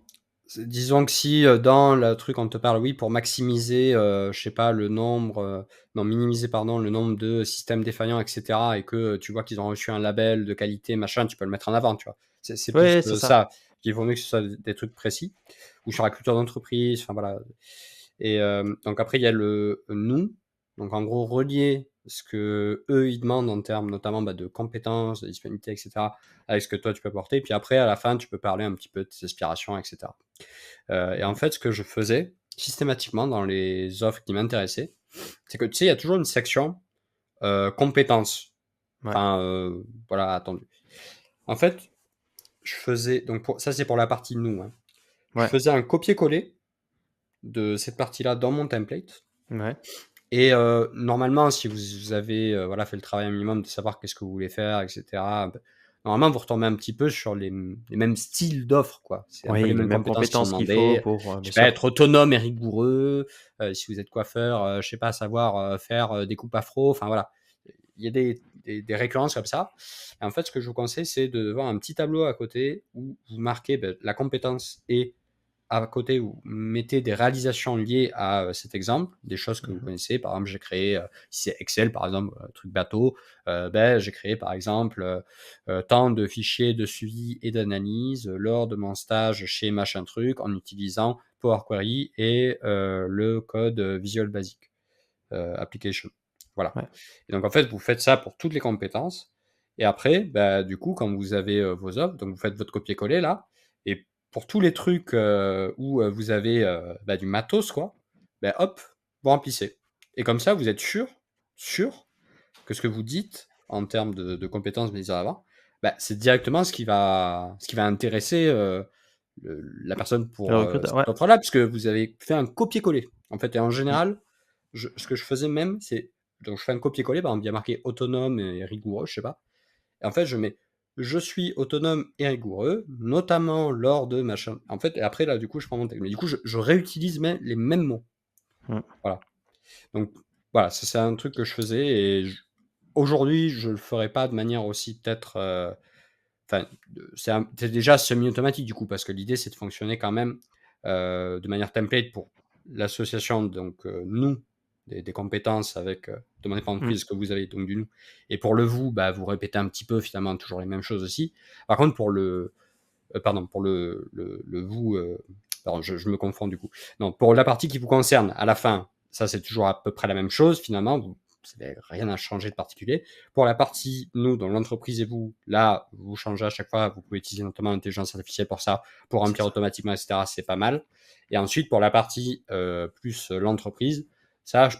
disons que si dans le truc on te parle, oui, pour maximiser, je sais pas, le nombre, non, minimiser, pardon, le nombre de systèmes défaillants, etc., et que tu vois qu'ils ont reçu un label de qualité, machin, tu peux le mettre en avant, tu vois. C'est plus Oui, c'est ça. ça. Il vaut mieux que ce soit des trucs précis, ou sur la culture d'entreprise, enfin voilà. Et donc après, il y a le nous. Donc en gros, relier ce que eux ils demandent en termes notamment de compétences, de disponibilité, etc., avec ce que toi tu peux porter. Puis après, à la fin, tu peux parler un petit peu de tes aspirations, etc. Et en fait, ce que je faisais systématiquement dans les offres qui m'intéressaient, c'est que tu sais, il y a toujours une section compétences. Ouais. Enfin, voilà, attendu. En fait, je faisais, donc ça c'est pour la partie nous, hein. Je Ouais. faisais un copier-coller de cette partie-là dans mon template. Ouais. Et normalement, si vous avez voilà, fait le travail un minimum de savoir qu'est-ce que vous voulez faire, etc., normalement, vous retombez un petit peu sur les mêmes styles d'offres, quoi. C'est un peu les Oui, les mêmes mêmes compétences qui sont compétences qu'il faut demandées. pour, Je bien sais pas, sûr. être autonome et rigoureux. Si vous êtes coiffeur, je sais pas, savoir faire des coupes afro. Enfin voilà, il y a des récurrences comme ça. Et en fait, ce que je vous conseille, c'est de voir un petit tableau à côté où vous marquez la compétence et à côté, vous mettez des réalisations liées à cet exemple, des choses que vous Mhm. connaissez. Par exemple, j'ai créé, si c'est Excel, par exemple, truc bateau, j'ai créé, par exemple, tant de fichiers de suivi et d'analyse lors de mon stage chez machin truc en utilisant Power Query et le code Visual Basic Application. Voilà. Ouais. Et donc, en fait, vous faites ça pour toutes les compétences. Et après, du coup, quand vous avez vos offres, donc vous faites votre copier-coller là, et pour tous les trucs où vous avez du matos, quoi, hop, vous remplissez. Et comme ça, vous êtes sûr que ce que vous dites en termes de compétences mis en avant, c'est directement ce qui va intéresser la personne Le pour recruteur, ouais. cette offre-là, puisque vous avez fait un copier-coller. En fait, et en Mm. général, ce que je faisais même, c'est donc je fais un copier-coller, par exemple, il y a marqué autonome et rigoureux, je sais pas. Et en fait, je mets je suis autonome et rigoureux, notamment lors de machin. En fait, et après, là, du coup, je prends mon texte. Mais du coup, je réutilise les mêmes mots. Mm. Voilà. Donc, voilà, ça, c'est un truc que je faisais et aujourd'hui, je le ferai pas de manière aussi peut-être. Enfin, c'est déjà semi-automatique du coup, parce que l'idée, c'est de fonctionner quand même de manière template pour l'association, donc nous, des compétences avec demandez par Mm. entreprise ce que vous avez, donc du nous. Et pour le vous, vous répétez un petit peu finalement toujours les mêmes choses aussi. Par contre, pour pardon, pour le vous, pardon, je me confonds du coup. Non, pour la partie qui vous concerne, à la fin, ça c'est toujours à peu près la même chose finalement. Vous n'avez rien à changer de particulier. Pour la partie nous, dans l'entreprise et vous, là, vous changez à chaque fois. Vous pouvez utiliser notamment l'intelligence artificielle pour ça, pour C'est remplir ça. automatiquement, etc. C'est pas mal. Et ensuite, pour la partie plus l'entreprise, ça,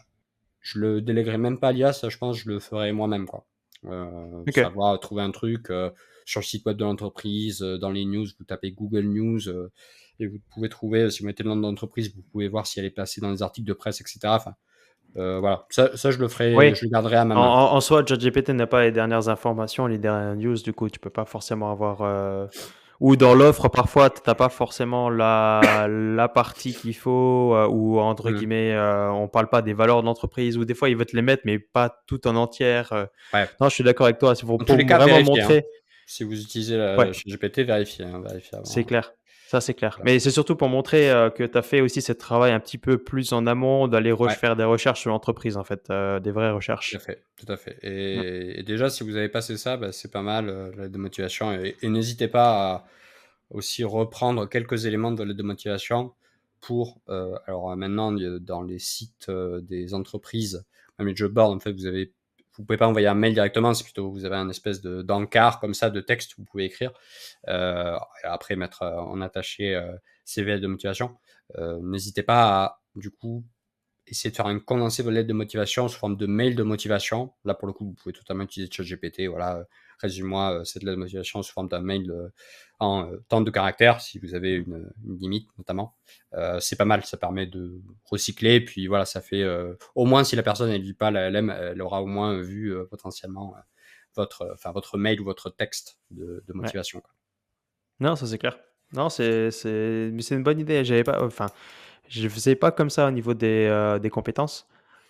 je le déléguerai même pas à l'IA, ça je pense je le ferai moi-même, quoi. Ok. Savoir trouver un truc sur le site web de l'entreprise, dans les news, vous tapez Google News et vous pouvez trouver, si vous mettez le nom de l'entreprise, vous pouvez voir si elle est placée dans les articles de presse, etc. Enfin, voilà, ça je le ferai, Oui. je le garderai à ma En, main, quoi. en soi, ChatGPT n'a pas les dernières informations, les dernières news, du coup, tu peux pas forcément avoir. Ou dans l'offre, parfois, tu n'as pas forcément la partie qu'il faut, ou entre Mmh. guillemets, on parle pas des valeurs de l'entreprise, ou des fois, ils veulent te les mettre, mais pas tout en entière. Ouais. Non, je suis d'accord avec toi. C'est Dans tous pour les cas, vraiment vérifiez, hein. montrer. Si vous utilisez Ouais, ChatGPT, vérifiez, hein, vérifiez c'est avant. clair. Ça, c'est clair. Voilà. Mais c'est surtout pour montrer que tu as fait aussi ce travail un petit peu plus en amont, d'aller Ouais, faire des recherches sur l'entreprise, en fait, des vraies tout à recherches. fait, tout à fait. Mm. Et déjà, si vous avez passé ça, bah, c'est pas mal, la lettre de motivation. Et n'hésitez pas à aussi reprendre quelques éléments de la lettre de motivation pour, alors maintenant, dans les sites des entreprises, même les job boards, en fait, vous pouvez pas envoyer un mail directement, c'est plutôt, vous avez un espèce d'encart comme ça, de texte que vous pouvez écrire, et après mettre en attaché CV de motivation. N'hésitez pas à, du coup, essayer de faire un condensé de lettres de motivation sous forme de mail de motivation. Là, pour le coup, vous pouvez totalement utiliser ChatGPT. Voilà, résume-moi cette lettre de motivation sous forme d'un mail en tant de caractères, si vous avez une limite notamment. C'est pas mal, ça permet de recycler. Puis voilà, ça fait au moins si la personne elle lit pas la LM, elle aura au moins vu potentiellement votre mail ou votre texte de Ouais. motivation, quoi. Non, ça, c'est clair. Non, mais c'est une bonne idée. J'avais pas, enfin, je faisais pas comme ça au niveau des compétences,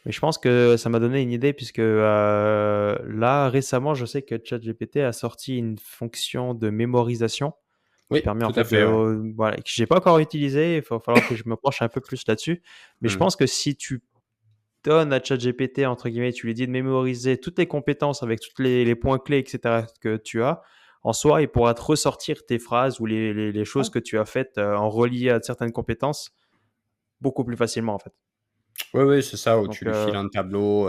mais je pense que ça m'a donné une idée puisque là, récemment, je sais que ChatGPT a sorti une fonction de mémorisation qui Oui, permet en tout à fait fait, ouais. voilà, que j'ai pas encore utilisé. Il va falloir que je me penche un peu plus là-dessus. Mais je Mhm. pense que si tu donnes à ChatGPT, entre guillemets, tu lui dis de mémoriser toutes les compétences avec tous les points clés, etc., que tu as, en soi, il pourra te ressortir tes phrases ou les Ouais. choses que tu as faites en relié à certaines compétences beaucoup plus facilement, en fait. Oui, oui, c'est ça, où Donc, tu lui files un tableau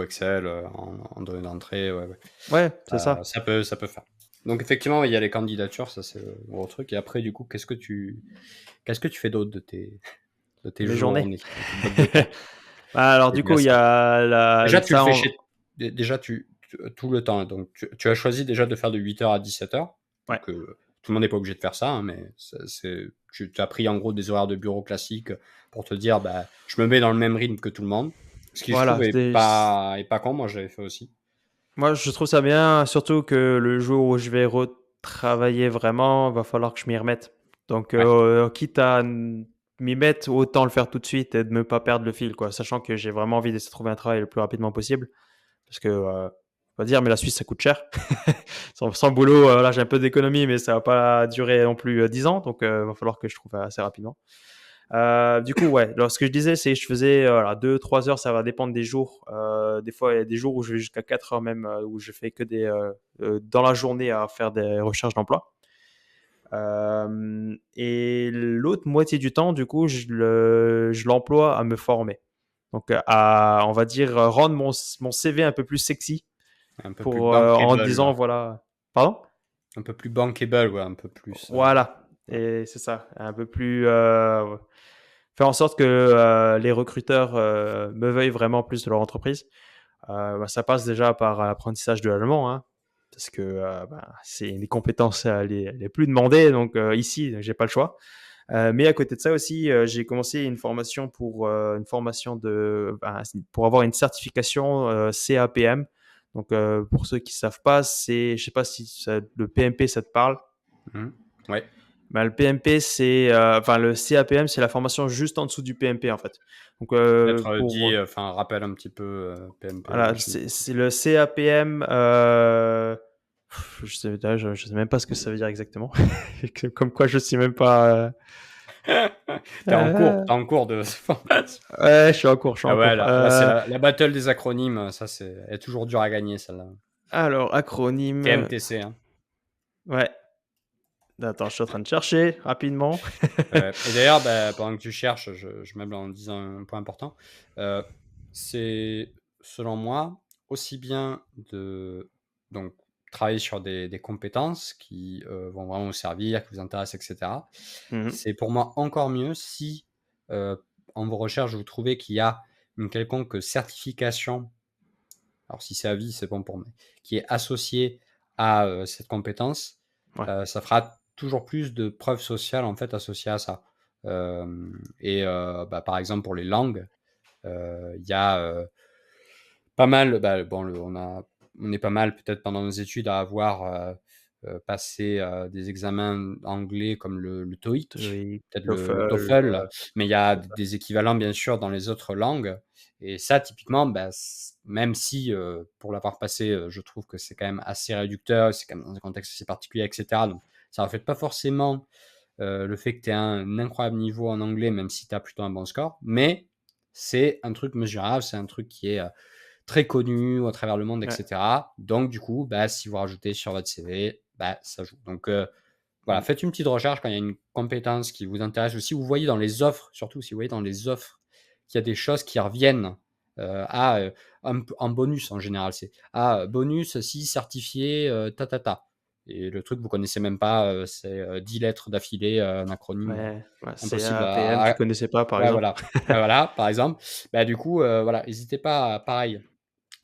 Excel en données d'entrée. Ouais, ouais. ouais, c'est ça. Ça peut faire. Donc effectivement, il y a les candidatures, ça c'est le gros truc. Et après, du coup, qu'est-ce que tu fais d'autre de tes Mes journées. journées, de tes blocs de temps? Bah, alors, Et du bien coup, il y ça. a Déjà, tu le ça. fais déjà, tout le temps. Donc, tu as choisi déjà de faire de 8 heures à 17 heures. Ouais. Donc, tout le monde n'est pas obligé de faire ça, hein, mais tu as pris en gros des horaires de bureau classiques pour te dire, bah, je me mets dans le même rythme que tout le monde. Ce qui, je trouve, Voilà. est pas con. Moi, j'avais fait aussi. Moi, je trouve ça bien, surtout que le jour où je vais retravailler vraiment, va falloir que je m'y remette. Donc, Ouais. quitte à m'y mettre, autant le faire tout de suite et de ne pas perdre le fil, quoi. Sachant que j'ai vraiment envie d'essayer de trouver un travail le plus rapidement possible. Parce que, on va dire, mais la Suisse, ça coûte cher. Sans boulot, là, j'ai un peu d'économie, mais ça va pas durer non plus 10 ans. Donc, va falloir que je trouve assez rapidement. Du coup, ouais, alors ce que je disais, c'est que je faisais 2-3 heures, ça va dépendre des jours. Des fois, il y a des jours où je vais jusqu'à 4 heures même, où je fais que dans la journée à faire des recherches d'emploi. Et l'autre moitié du temps, du coup, je l'emploie à me former. Donc, on va dire, rendre mon CV un peu plus sexy Un peu plus pour, en bankable. disant, voilà. Pardon? Un peu plus bankable, ouais, un peu plus. Voilà. Ouais. Et c'est ça. Un peu plus. Faire en sorte que les recruteurs me veuillent vraiment plus de leur entreprise. Bah, ça passe déjà par l'apprentissage de l'allemand, hein, parce que bah, c'est une des compétences les plus demandées. Donc ici, j'ai pas le choix. Mais à côté de ça aussi, j'ai commencé une formation pour avoir une certification CAPM. Donc pour ceux qui savent pas, je sais pas si le PMP ça te parle. Mhm. Ouais. Bah, le PMP, enfin le CAPM, c'est la formation juste en dessous du PMP en fait. Donc Peut-être enfin, rappelle un petit peu PMP, voilà, définis. c'est le CAPM. Je sais même pas ce que ça veut dire exactement. Comme quoi, je sais même pas. T'es en cours, Euh, t'es en cours de formation. ouais, je suis en cours, je suis Ah en ouais, cours. là c'est la battle des acronymes, ça elle est toujours dure à gagner celle-là. Alors, acronyme. TMTC, hein. Ouais. Attends, je suis en train de chercher rapidement. Et d'ailleurs, bah, pendant que tu cherches, je meuble en disant un point important. Euh, c'est, selon moi, aussi bien de donc, travailler sur des compétences qui vont vraiment vous servir, qui vous intéressent, etc. Mhm. C'est pour moi encore mieux si, euh, en vos recherches, vous trouvez qu'il y a une quelconque certification, alors si c'est à vie, c'est bon pour moi, qui est associée à cette compétence. Ouais. Ça fera toujours plus de preuves sociales en fait associées à ça. Et bah, par exemple pour les langues, il y a pas mal. Bah, bon, on est pas mal peut-être pendant nos études à avoir passer des examens anglais comme le TOEIC, Oui, peut-être le TOEFL, TOEFL, mais il y a c'est ça. des équivalents bien sûr dans les autres langues. Et ça, typiquement, bah, même si pour l'avoir passé, je trouve que c'est quand même assez réducteur, c'est quand même dans un contexte assez particulier, etc. Donc, ça ne reflète pas forcément le fait que tu aies un incroyable niveau en anglais, même si tu as plutôt un bon score. Mais c'est un truc mesurable, c'est un truc qui est très connu à travers le monde, Ouais. etc. Donc, du coup, bah, si vous rajoutez sur votre CV, bah, ça joue. Donc, voilà, Mm. faites une petite recherche quand il y a une compétence qui vous intéresse, ou si vous voyez dans les offres, surtout si vous voyez dans les offres qu'il y a des choses qui reviennent en bonus en général. C'est bonus si certifié, ta. Et le truc, vous connaissez même pas, c'est 10 lettres d'affilée, un acronyme Ouais, impossible CAPM, je connaissais pas par ouais, exemple. voilà. Ouais, voilà, par exemple. Bah, du coup, voilà, n'hésitez pas à, pareil,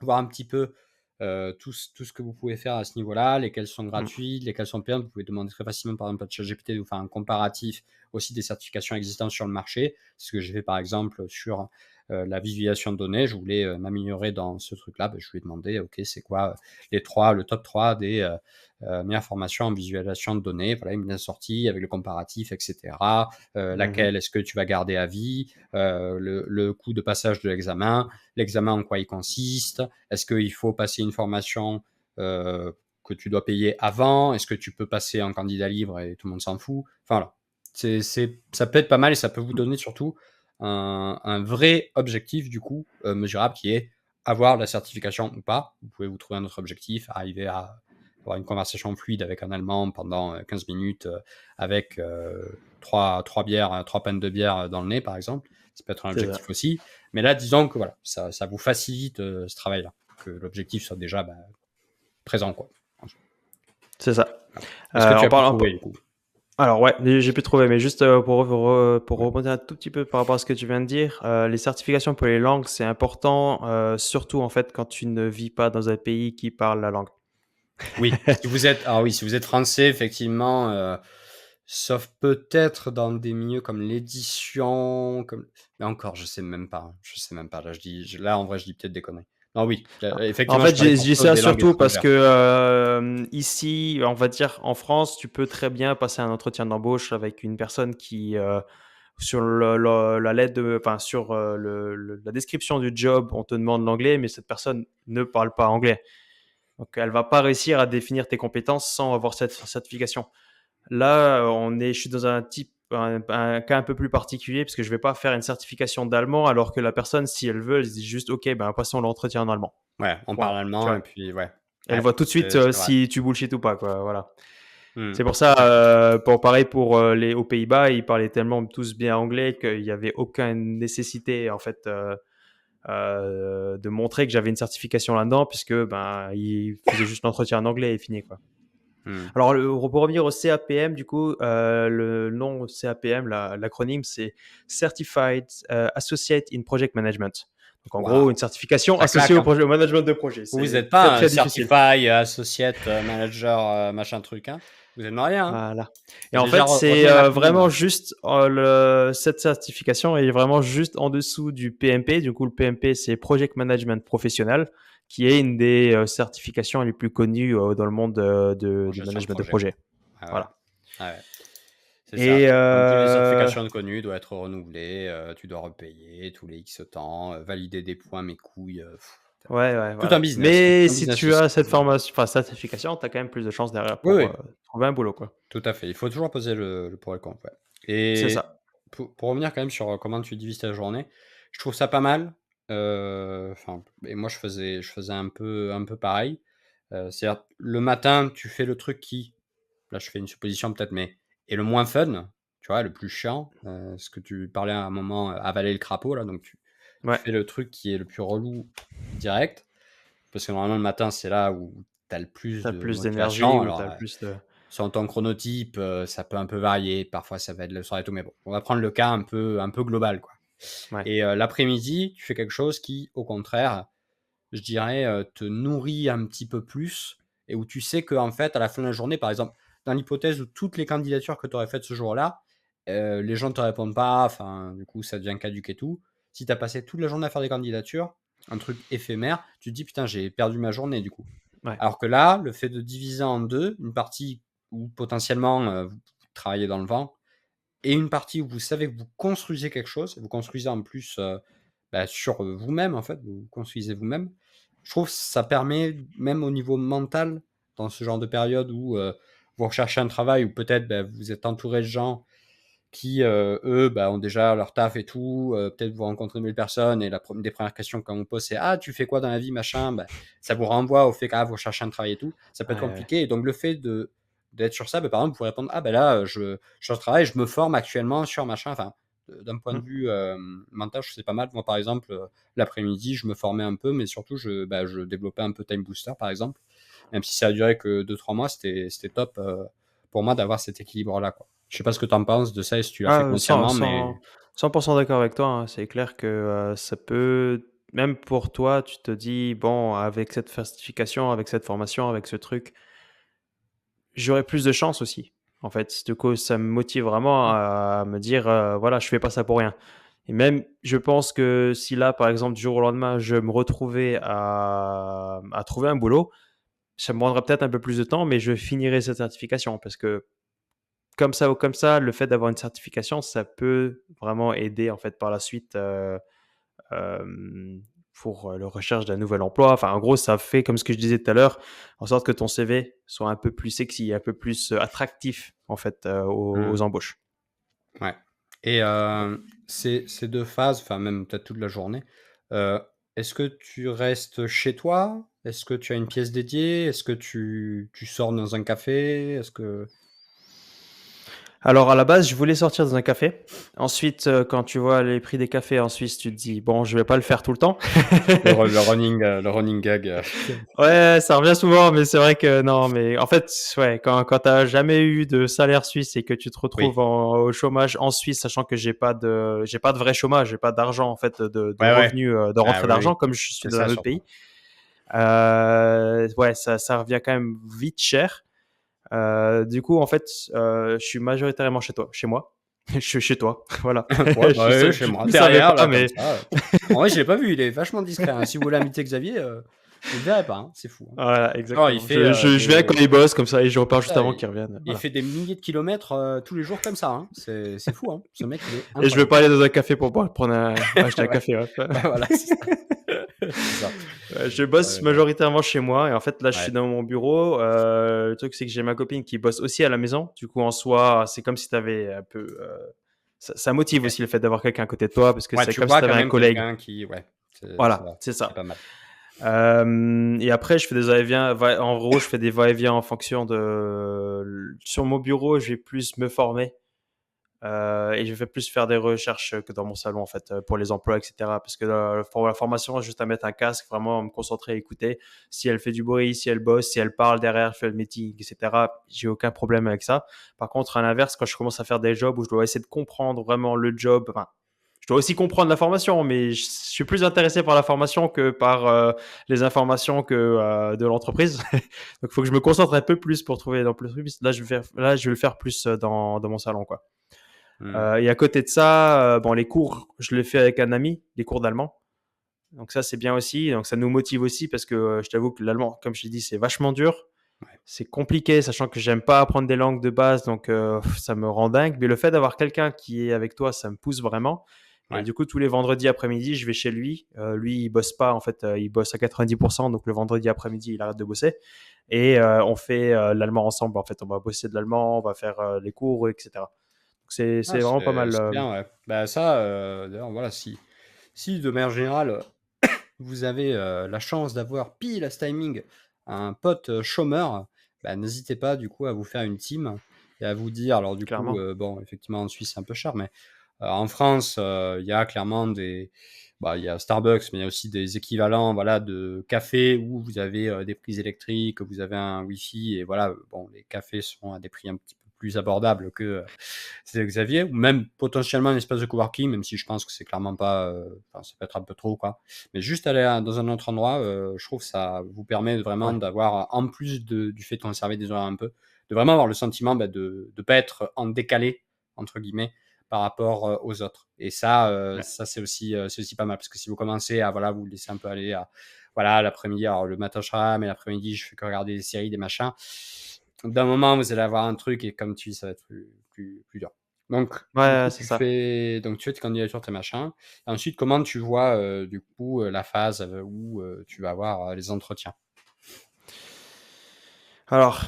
voir un petit peu tout ce que vous pouvez faire à ce niveau-là, lesquels sont Mm. gratuits, lesquels sont payants. Vous pouvez demander très facilement, par exemple, à ChatGPT de vous faire un comparatif aussi des certifications existantes sur le marché. Ce que j'ai fait, par exemple, sur la visualisation de données. Je voulais m'améliorer dans ce truc-là. Ben, je lui ai demandé, OK, c'est quoi le top 3 des meilleures formations en visualisation de données. Voilà, il me l'a sorti avec le comparatif, etc. Mhm. Laquelle est-ce que tu vas garder à vie, le coût de passage de l'examen en quoi il consiste, est-ce qu'il faut passer une formation que tu dois payer avant, est-ce que tu peux passer en candidat libre et tout le monde s'en fout. Enfin voilà, ça peut être pas mal et ça peut vous donner surtout un vrai objectif du coup mesurable qui est avoir la certification ou pas. Vous pouvez vous trouver un autre objectif, arriver à avoir une conversation fluide avec un Allemand pendant 15 minutes avec trois bières, 3 pintes de bière dans le nez par exemple. Ça peut être un C'est ça. objectif aussi. Mais là, disons que voilà, ça vous facilite ce travail-là, que l'objectif soit déjà présent, quoi. C'est ça. Est-ce que tu En as pu parlant, trouver du coup? alors ouais, j'ai pu trouver, mais juste pour rebondir un tout petit peu par rapport à ce que tu viens de dire, les certifications pour les langues, c'est important, surtout en fait quand tu ne vis pas dans un pays qui parle la langue. Oui, si vous êtes français, effectivement, sauf peut-être dans des milieux comme l'édition, mais encore, je sais même pas, hein. Je sais même pas. Là, là, en vrai, je dis peut-être des conneries. Non, oui, En effectivement, je fait, parlais je pour dis ça des langues surtout parce étrangères. que ici, on va dire en France, tu peux très bien passer un entretien d'embauche avec une personne qui, sur la lettre de, enfin sur la description du job, on te demande l'anglais, mais cette personne ne parle pas anglais. Donc, elle va pas réussir à définir tes compétences sans avoir cette certification. Là, je suis dans un cas un peu plus particulier parce que je vais pas faire une certification d'allemand alors que la personne, si elle veut, elle se dit juste, OK, ben, passons l'entretien en allemand. Ouais, on Point. parle Tu allemand et vois? puis ouais, Elle ouais, voit tout de suite c'est vrai. si tu bullshit ou pas, quoi. Voilà. Hmm, C'est pour tout ça, à fait. pareil pour aux Pays-Bas, ils parlaient tellement tous bien anglais qu'il n'y avait aucune nécessité, en fait, de montrer que j'avais une certification là-dedans, puisque ben, ils faisaient juste l'entretien en anglais et fini, quoi. Hmm. Alors, pour revenir au CAPM, du coup, le nom CAPM, l'acronyme, c'est Certified Associate in Project Management. Donc, en gros, Waouh, une certification ça associée claque, au hein. projet, au management de projet. Vous C'est n'êtes très, pas un très difficile. certified associate manager machin truc, hein. Vous aimeriez rien, hein. Voilà. Et J'ai en déjà fait, c'est retenu l'acronyme, vraiment hein. juste cette certification est vraiment juste en dessous du PMP. Du coup, le PMP, c'est Project Management Professionnel, qui est une des certifications les plus connues dans le monde En du gestion de management de projet, ouais. projet. Ah, voilà. Voilà. Ah ouais. C'est ça. Et Comme toutes les certifications connues, doit être renouvelée, tu dois repayer tous les X temps, valider des points, mes couilles, ouais, ouais, tout un voilà. business, hein, Mais tout un si business tu aussi. as cette formation, enfin certification, tu as quand même plus de chances derrière Oui, pour oui, trouver un boulot, quoi. tout à fait. Il faut toujours poser le pour et le contre, ouais. C'est Et ça. pour revenir quand même sur comment tu divises ta journée, je trouve ça pas mal. Enfin, et moi je faisais un peu pareil. C'est-à-dire le matin, tu fais le truc qui, là je fais une supposition peut-être, mais est le moins fun, tu vois? Le plus chiant, ce que tu parlais à un moment, avaler le crapaud là, donc tu Ouais. fais le truc qui est le plus relou direct, parce que normalement le matin, c'est là où tu as le plus Tu as de plus d'énergie motivation. ou tu Alors, as plus de. selon ton chronotype, ça peut un peu varier, parfois ça va être le soir et tout, mais bon, on va prendre le cas un peu global, quoi. Ouais. Et l'après-midi, tu fais quelque chose qui, au contraire, je dirais, te nourrit un petit peu plus et où tu sais qu'en fait, à la fin de la journée, par exemple, dans l'hypothèse où toutes les candidatures que tu aurais faites ce jour-là, les gens ne te répondent pas, enfin, du coup, ça devient caduc et tout. Si tu as passé toute la journée à faire des candidatures, un truc éphémère, tu te dis: «Putain, j'ai perdu ma journée, du coup». Ouais. Alors que là, le fait de diviser en deux, une partie où potentiellement vous travaillez dans le vent et une partie où vous savez que vous construisez quelque chose, vous construisez en plus sur vous-même en fait, vous construisez vous-même. Je trouve que ça permet, même au niveau mental, dans ce genre de période où vous recherchez un travail, ou peut-être vous êtes entouré de gens qui, eux, ont déjà leur taf et tout. Peut-être vous rencontrez de nouvelles personnes et une des premières questions qu'on vous pose, c'est «Ah, tu fais quoi dans la vie, machin?» Ça vous renvoie au fait que vous cherchez un travail et tout. Ça peut être Ouais. compliqué. Et donc, le fait d'être sur ça, par exemple, vous pouvez répondre «Ah, là, je cherche un travail, je me forme actuellement sur machin». Enfin, d'un point de Mmh. vue mental, je trouve que c'est pas mal. Moi, par exemple, l'après-midi, je me formais un peu, mais surtout, je développais un peu Time Booster, par exemple. Même si ça a duré que 2-3 mois, c'était top pour moi d'avoir cet équilibre-là, quoi. Je sais pas ce que tu en penses de ça et si tu l'as fait Ah, consciemment, mais 100 d'accord avec toi, hein. C'est clair que, ça peut même pour toi, tu te dis: «Bon, avec cette certification, avec cette formation, avec ce truc, j'aurai plus de chance aussi». En fait, du coup, ça me motive vraiment à me dire, «Voilà, je fais pas ça pour rien». Et même, je pense que si là, par exemple, du jour au lendemain, je me retrouvais à trouver un boulot, ça me prendrait peut-être un peu plus de temps, mais je finirai cette certification parce que comme ça ou comme ça, le fait d'avoir une certification, ça peut vraiment aider en fait par la suite pour la recherche d'un nouvel emploi. Enfin, en gros, ça fait, comme ce que je disais tout à l'heure, en sorte que ton CV soit un peu plus sexy, un peu plus attractif en fait aux mmh, embauches. ouais. Et ces 2 phases, enfin même peut-être toute la journée, heu, est-ce que tu restes chez toi? Est-ce que tu as une pièce dédiée? Est-ce que tu sors dans un café? Est-ce que Alors à la base, je voulais sortir dans un café. Ensuite, quand tu vois les prix des cafés en Suisse, tu te dis bon, je vais pas le faire tout le temps. le running gag, Ouais, ça revient souvent, mais c'est vrai que non, mais en fait, ouais, quand t'as jamais eu de salaire suisse et que tu te retrouves oui. au chômage en Suisse, sachant que j'ai pas de vrai chômage, j'ai pas d'argent en fait de Ouais, ouais. revenus, de Ah rentrée oui, d'argent oui. comme je suis C'est dans ça un autre surtout. pays. Ouais, ça revient quand même vite cher. Du coup, en fait, je suis majoritairement chez moi. Je suis chez toi, voilà. Ouais, ouais, chez Tu moi, le savais derrière pas, là comme mais ça. En vrai, je l'ai pas vu, il est vachement discret, hein. Si vous voulez inviter Xavier, vous le verrez pas, hein, c'est fou, hein. voilà, Non, il exactement. fait, Je viens quand ils bossent comme ça et je repars juste ça, avant qu'ils reviennent. il Voilà. fait des milliers de kilomètres, tous les jours comme ça, hein. C'est fou, hein. Ce mec, il est Et je veux incroyable. pas aller dans un café pour acheter un Ouais, café. Ouais. voilà, c'est ça. C'est ça. Je bosse Non. majoritairement chez moi et en fait là je suis Ouais. dans mon bureau. Le truc c'est que j'ai ma copine qui bosse aussi à la maison. Du coup en soi c'est comme si tu avais un peu ça motive OK. aussi le fait d'avoir quelqu'un à côté de toi parce que Ouais, c'est tu comme si vois tu avais quand un même collègue. quelqu'un qui ouais, Voilà, c'est c'est ça. pas mal. Et après je fais des va-et-vient. En gros je fais des va-et-vient en fonction sur mon bureau je vais plus me former. Et je vais plus faire des recherches que dans mon salon en fait pour les emplois etc parce que pour la formation juste à mettre un casque vraiment me concentrer à écouter si elle fait du bruit si elle bosse si elle parle derrière fait le meeting etc j'ai aucun problème avec ça. Par contre à l'inverse quand je commence à faire des jobs où je dois essayer de comprendre vraiment le job, enfin je dois aussi comprendre la formation mais je suis plus intéressé par la formation que par les informations que de l'entreprise. Donc il faut que je me concentre un peu plus pour trouver dans plus. Là je vais le faire plus dans mon salon quoi. Mmh. Et à côté de ça, bon, les cours, je les fais avec un ami, les cours d'allemand. Donc ça, c'est bien aussi. Donc ça nous motive aussi parce que je t'avoue que l'allemand, comme je t'ai dit, c'est vachement dur. Ouais. C'est compliqué, sachant que j'aime pas apprendre des langues de base, donc ça me rend dingue. Mais le fait d'avoir quelqu'un qui est avec toi, ça me pousse vraiment. Et Ouais. du coup, tous les vendredis après-midi, je vais chez lui. Lui, il bosse pas, en fait, il bosse à 90%, donc le vendredi après-midi, il arrête de bosser. Et on fait l'allemand ensemble. En fait, on va bosser de l'allemand, on va faire les cours, etc. Donc Ah, c'est vraiment pas mal. c'est bien, ouais. Ça, d'ailleurs, voilà, si de manière générale, vous avez la chance d'avoir pile à ce timing un pote chômeur, n'hésitez pas du coup à vous faire une team et à vous dire, alors du coup, Clairement. bon, effectivement en Suisse c'est un peu cher, mais en France, il y a clairement il y a Starbucks, mais il y a aussi des équivalents, voilà, de cafés où vous avez des prises électriques, vous avez un Wi-Fi et voilà, bon, les cafés sont à des prix un petit peu plus abordables que c'est Xavier, ou même potentiellement un espace de coworking, même si je pense que c'est clairement pas, enfin, ça peut être un peu trop, quoi. Mais juste aller dans un autre endroit, je trouve que ça vous permet vraiment Ouais. d'avoir, en plus du fait de conserver des horaires un peu, de vraiment avoir le sentiment de ne pas être en décalé, entre guillemets, par rapport aux autres. Et ça, Ouais. ça c'est aussi pas mal, parce que si vous commencez à voilà, vous laisser un peu aller à voilà, l'après-midi, alors le matin je travaille, mais l'après-midi je fais que regarder des séries, des machins. D'un moment, vous allez avoir un truc et comme tu dis, ça va être plus dur. Donc, du Ouais, coup, c'est ça. tu fais tes candidatures, tes machins. Et ensuite, comment tu vois, du coup, la phase où tu vas avoir les entretiens? Alors,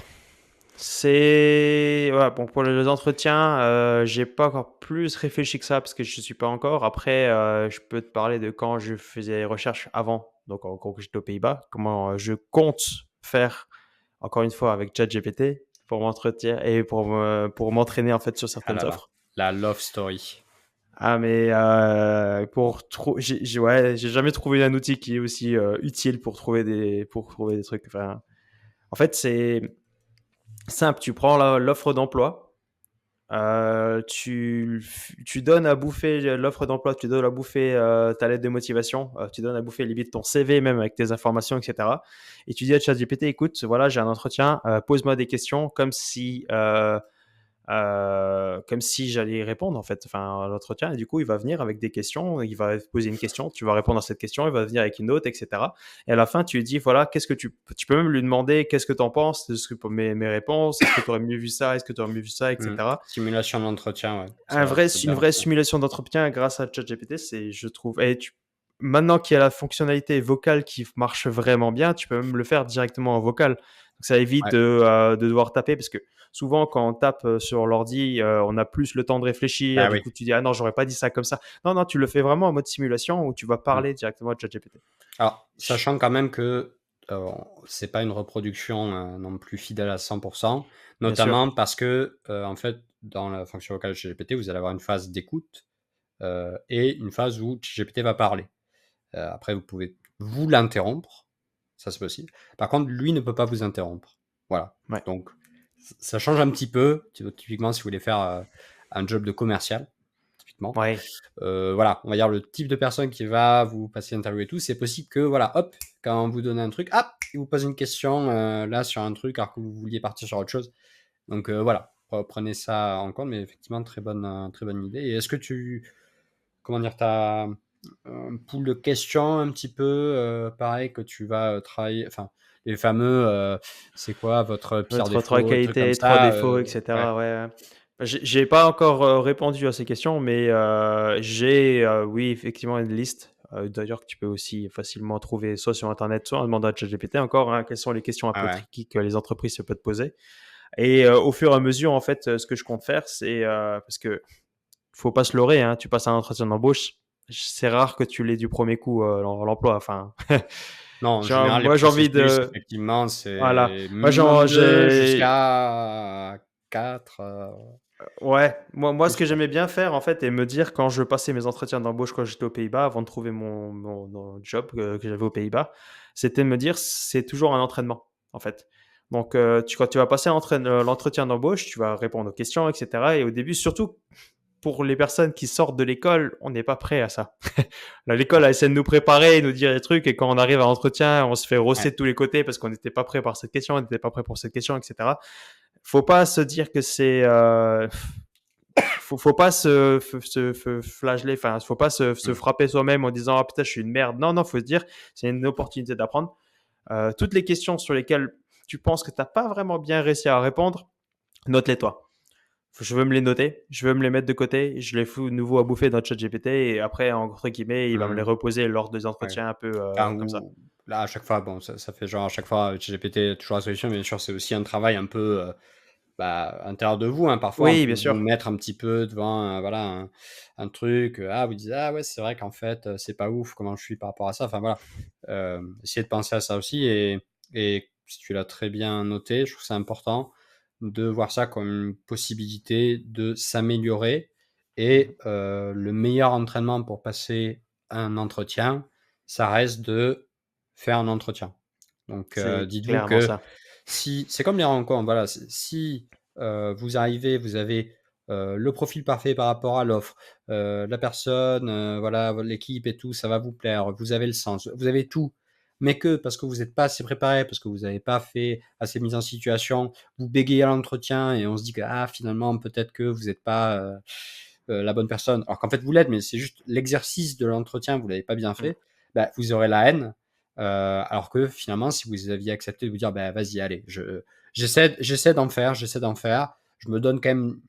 c'est ouais, bon pour les entretiens, j'ai pas encore plus réfléchi que ça parce que je suis pas encore. Après, je peux te parler de quand je faisais les recherches avant, donc en gros que j'étais aux Pays-Bas, comment je compte faire encore une fois avec ChatGPT pour m'entretenir et pour m'entraîner en fait sur Ah certaines là là, offres. la love story. Ah mais ouais, j'ai jamais trouvé un outil qui est aussi utile pour trouver des trucs. Enfin, en fait, c'est simple. Tu prends l'offre d'emploi, tu donnes à bouffer l'offre d'emploi, tu donnes à bouffer ta lettre de motivation, tu donnes à bouffer limite ton CV même avec tes informations, etc. Et tu dis à ChatGPT, écoute, voilà, j'ai un entretien, pose-moi des questions comme si j'allais y répondre en fait, enfin à l'entretien. Et du coup, il va venir avec des questions, il va te poser une question, tu vas répondre à cette question, il va venir avec une autre, etc. Et à la fin, tu lui dis voilà, qu'est-ce que tu peux même lui demander qu'est-ce que tu en penses de ce que pour mes réponses, est-ce que tu aurais mieux vu ça, est-ce que tu aurais mieux vu ça, etc. Simulation d'entretien, ouais, ça peut être Une bien vraie aussi. simulation d'entretien grâce à ChatGPT, c'est, je trouve. Maintenant qu'il y a la fonctionnalité vocale qui marche vraiment bien, tu peux même le faire directement en vocal. Donc ça évite Ouais. de devoir taper parce que souvent, quand on tape sur l'ordi, on a plus le temps de réfléchir. Bah Du oui. coup, tu dis ah non, j'aurais pas dit ça comme ça. Non, non, tu le fais vraiment en mode simulation où tu vas Mmh. parler directement à ChatGPT. Alors, sachant quand même que, c'est pas une reproduction, non plus fidèle à 100, Bien sûr. notamment parce que, en fait, dans la fonction vocale de ChatGPT, vous allez avoir une phase d'écoute, et une phase où ChatGPT va parler. Après, vous pouvez vous l'interrompre, ça c'est possible. Par contre, lui ne peut pas vous interrompre. Voilà. Ouais. Donc, ça change un petit peu. Typiquement, si vous voulez faire un job de commercial, typiquement, Ouais. voilà, on va dire le type de personne qui va vous passer l'interview et tout, c'est possible que, voilà, hop, quand vous donnez un truc, hop, il vous pose une question là sur un truc alors que vous vouliez partir sur autre chose. Donc voilà, prenez ça en compte, mais effectivement, très bonne idée. Et est-ce que comment dire, tu as un pool de questions un petit peu pareil que tu vas travailler, enfin, les fameux, c'est quoi votre pire Votre trois défaut, des trucs comme qualités, trois ça, défauts, ouais, etc. Ouais. J'ai pas encore répondu à ces questions, mais j'ai, oui, effectivement, une liste. D'ailleurs, que tu peux aussi facilement trouver soit sur Internet, soit en demandant à ChatGPT encore, hein, quelles sont les questions un ouais, peu ouais. tricky que les entreprises se peuvent poser. Et au fur et à mesure, en fait, ce que je compte faire, c'est parce que faut pas se leurrer, hein, tu passes un entretien d'embauche, c'est rare que tu l'aies du premier coup, l'emploi. Enfin, Non, en général, les moi, j'ai envie processus, de, effectivement, voilà. c'est Moi, minimum 2 j'ai, jusqu'à 4 ouais, moi, ce plus que quoi. j'aimais bien faire, en fait, et me dire quand je passais mes entretiens d'embauche quand j'étais aux Pays-Bas, avant de trouver mon job que j'avais aux Pays-Bas, c'était de me dire c'est toujours un entraînement, en fait. Donc, quand tu vas passer l'entretien d'embauche, tu vas répondre aux questions, etc. Et au début, surtout pour les personnes qui sortent de l'école, on n'est pas prêt à ça. Là, l'école Ouais, a essayé de nous préparer, nous dire des trucs, et quand on arrive à l'entretien, on se fait ouais. rosser de tous les côtés parce qu'on n'était pas prêt par cette question, on n'était pas prêt pour cette question, etc. Faut pas se dire que c'est faut pas se flageller, enfin, faut pas se Mmh. frapper soi-même en disant ah putain, je suis une merde. Non, non, faut se dire c'est une opportunité d'apprendre. Toutes les questions sur lesquelles tu penses que t'as pas vraiment bien réussi à répondre, note-les toi. Je veux me les noter, je veux me les mettre de côté, je les fous de nouveau à bouffer dans ChatGPT et après, entre guillemets, il va me les Mmh. reposer lors des Ouais. entretiens un peu Enfin, comme ça. ou là, à chaque fois, bon, ça fait genre à chaque fois, ChatGPT toujours la solution, mais bien sûr, c'est aussi un travail un peu, bah, à l'intérieur de vous, hein. Parfois, on Oui, peut bien vous sûr. mettre un petit peu devant, voilà, un truc, ah, vous dites: «Ah ouais, c'est vrai qu'en fait, c'est pas ouf comment je suis par rapport à ça». Enfin voilà, essayez de penser à ça aussi et si tu l'as très bien noté, je trouve ça important de voir ça comme une possibilité de s'améliorer Mhm. et le meilleur entraînement pour passer un entretien, ça reste de faire un entretien. Donc C'est dites-vous clairement que ça. si c'est comme les rencontres, voilà, si vous arrivez, vous avez, le profil parfait par rapport à l'offre, la personne, voilà, l'équipe et tout, ça va vous plaire, vous avez le sens, vous avez tout. Mais que parce que vous n'êtes pas assez préparé, parce que vous n'avez pas fait assez mise en situation, vous bégayez à l'entretien et on se dit que, ah, finalement, peut-être que vous n'êtes pas, la bonne personne, alors qu'en fait vous l'êtes, mais c'est juste l'exercice de l'entretien, vous l'avez pas bien Mm. fait, bah, vous aurez la haine. Alors que finalement, si vous aviez accepté de vous dire, bah, vas-y, allez, j'essaie d'en faire, je me donne quand même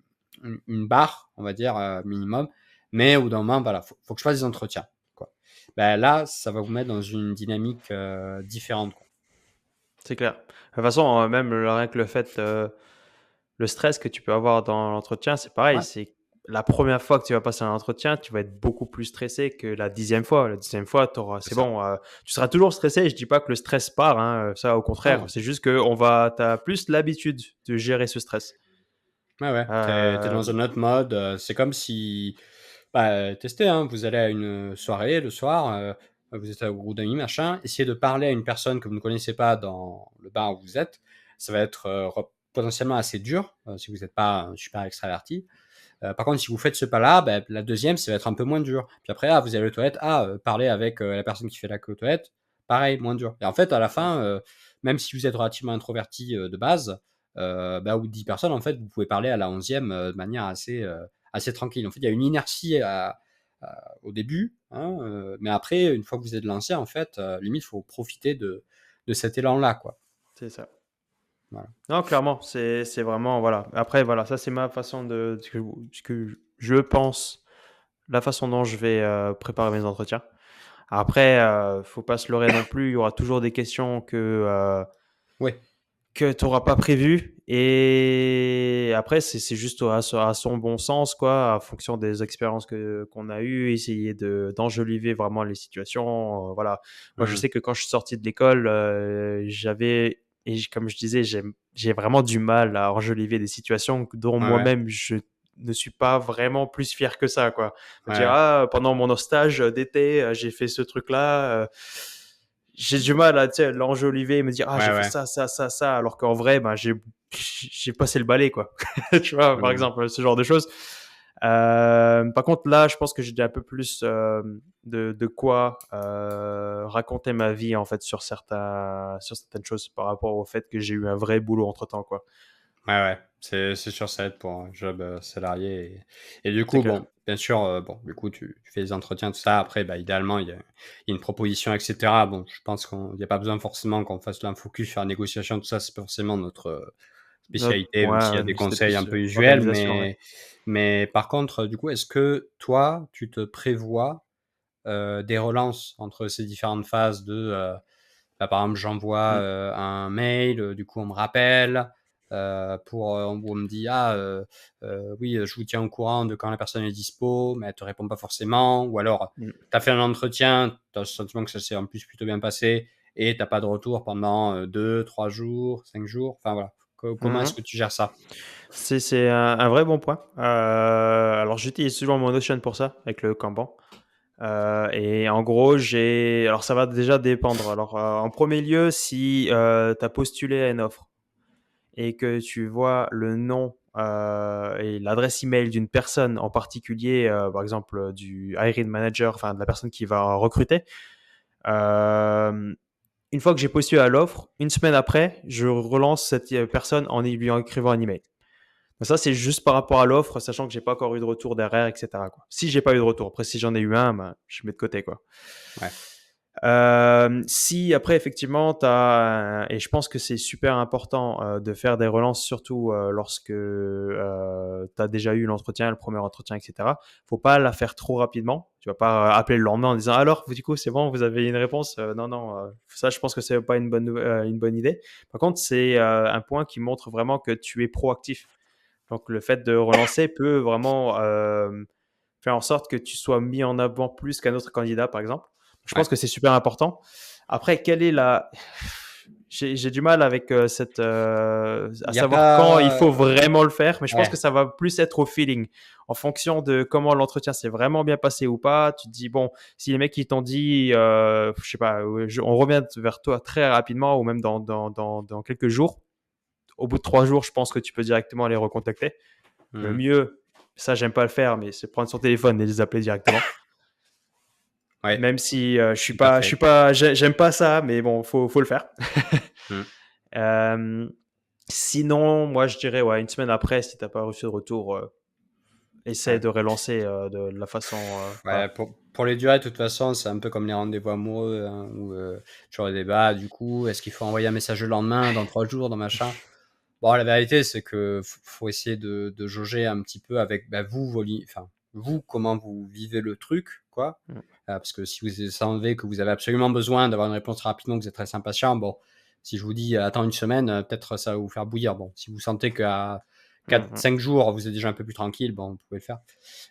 une barre, on va dire, minimum, mais au bout d'un moment, voilà, faut que je fasse des entretiens, quoi. Bah, là, ça va vous mettre dans une dynamique différente, quoi. C'est clair. De toute façon, même rien que le fait, le stress que tu peux avoir dans l'entretien, c'est pareil. Ouais, C'est la première fois que tu vas passer un entretien, tu vas être beaucoup plus stressé que la 10e fois. La 10e fois, c'est c'est ça. bon, tu seras toujours stressé. Je dis pas que le stress part, hein, ça au contraire. Non, C'est juste que tu as plus l'habitude de gérer ce stress. ouais, ouais, t'es Euh, dans un autre mode. C'est comme si, bah, testez, hein, vous allez à une soirée le soir, vous êtes au groupe d'amis, machin, essayez de parler à une personne que vous ne connaissez pas dans le bar où vous êtes. Ça va être potentiellement assez dur si vous n'êtes pas un super extraverti. Par contre, si vous faites ce pas-là, bah, la deuxième, ça va être un peu moins dur. Puis après, vous allez aux toilettes, parler avec la personne qui fait la queue aux toilettes, pareil, moins dur. Et en fait, à la fin, même si vous êtes relativement introverti de base, bah, ou 10 personnes, en fait, vous pouvez parler à la 11e de manière assez tranquille. En fait, il y a une inertie au début, hein, mais après, une fois que vous êtes lancé, en fait, limite, il faut profiter de cet élan-là, quoi. c'est ça. Voilà. Non, clairement, c'est vraiment, voilà. Après, voilà, ça c'est ma façon de, ce que je pense, la façon dont je vais préparer mes entretiens. Après, faut pas se leurrer non plus. Il y aura toujours des questions Oui, que tu n'auras pas prévues. Et après, c'est juste à son bon sens, quoi, en fonction des expériences qu'on a eues, essayer d'enjoliver vraiment les situations. Voilà. Moi, je mmh. sais que quand je suis sorti de l'école, comme je disais, j'ai vraiment du mal à enjoliver des situations dont Ouais, ouais, moi-même je ne suis pas vraiment plus fier que ça, quoi. Me dire, ouais, pendant mon stage d'été, j'ai fait ce truc-là. J'ai du mal à, tu sais, l'enjoliver et me dire, ouais, j'ai fait ouais. ça, ça, ça, ça, alors qu'en vrai, ben, j'ai passé le balai, quoi. Tu vois, par Mmh. exemple, ce genre de choses. Par contre, là, je pense que j'ai un peu plus de quoi raconter ma vie, en fait, sur certaines choses par rapport au fait que j'ai eu un vrai boulot entre-temps, quoi. Ouais, ouais, c'est sûr, ça aide pour un job salarié. Et du C'est coup, clair. bon, bien sûr, bon, du coup, tu fais des entretiens, tout ça. Après, bah, idéalement, il y a une proposition, etc. Bon, je pense qu'il n'y a pas besoin forcément qu'on fasse un focus sur la négociation, tout ça. C'est pas forcément notre Notre spécialité, même s'il y a point, des c'était conseils un plus peu usuels. organisation, ouais. Mais par contre, du coup, est-ce que toi, tu te prévois des relances entre ces différentes phases là, par exemple, j'envoie Mm. un mail, du coup, on me rappelle, on me dit: «Ah, oui, je vous tiens au courant de quand la personne est dispo», mais elle te répond pas forcément. Ou alors, Mm. tu as fait un entretien, tu as le sentiment que ça s'est en plus plutôt bien passé et tu pas de retour pendant 2-3 jours, 5 jours. Enfin, voilà. Comment est-ce Mhm. que tu gères ça? C'est un vrai bon point. Alors, j'utilise souvent mon Notion pour ça, avec le Kanban. Et en gros, alors ça va déjà dépendre. Alors, en premier lieu, si tu as postulé à une offre et que tu vois le nom et l'adresse email d'une personne en particulier, par exemple du hiring manager, enfin de la personne qui va recruter, euh, une fois que j'ai postulé à l'offre, une semaine après, je relance cette personne en lui écrivant un email. Donc ça, c'est juste par rapport à l'offre, sachant que j'ai pas encore eu de retour derrière, etc., quoi. Si j'ai pas eu de retour, après si j'en ai eu un, ben, je mets de côté, quoi. Ouais. Si après effectivement et je pense que c'est super important de faire des relances, surtout lorsque tu as déjà eu l'entretien, le premier entretien, etc. Faut pas la faire trop rapidement. Tu vas pas appeler le lendemain en disant alors du coup c'est bon, vous avez une réponse. Non, non, ça je pense que c'est pas une bonne idée. Par contre, c'est un point qui montre vraiment que tu es proactif. Donc le fait de relancer peut vraiment faire en sorte que tu sois mis en avant plus qu'un autre candidat, par exemple. Je Ouais. pense que c'est super important. Après, quelle est la... J'ai du mal avec Il à y a savoir quand il faut pas vraiment le faire, mais je pense que ouais. ça va plus être au feeling. En fonction de comment l'entretien s'est vraiment bien passé ou pas, tu te dis, bon, si les mecs qui t'ont dit, je sais pas, on revient vers toi très rapidement ou même dans quelques jours, au bout de 3 jours, je pense que tu peux directement les recontacter. Le Mmh. mieux, ça, j'aime pas le faire, mais c'est prendre son téléphone et les appeler directement. Ouais, Même si tout à fait. j'aime pas ça, mais bon, faut le faire. Mmh. Sinon, moi, je dirais, ouais, une semaine après, si t'as pas reçu de retour, essaie Ouais. de relancer de la façon. Ouais, Voilà. pour les durées, de toute façon, c'est un peu comme les rendez-vous amoureux, hein, où tu aurais des débats, du coup, est-ce qu'il faut envoyer un message le lendemain, dans 3 jours, dans machin. Bon, la vérité, c'est que faut essayer de jauger un petit peu avec vous, enfin, vous, comment vous vivez le truc, quoi. Mm. Parce que si vous savez que vous avez absolument besoin d'avoir une réponse rapidement, que vous êtes très impatient, bon, si je vous dis attends une semaine, peut-être ça va vous faire bouillir. Bon, si vous sentez qu'à Mhm. 5 jours, vous êtes déjà un peu plus tranquille, bon, vous pouvez le faire.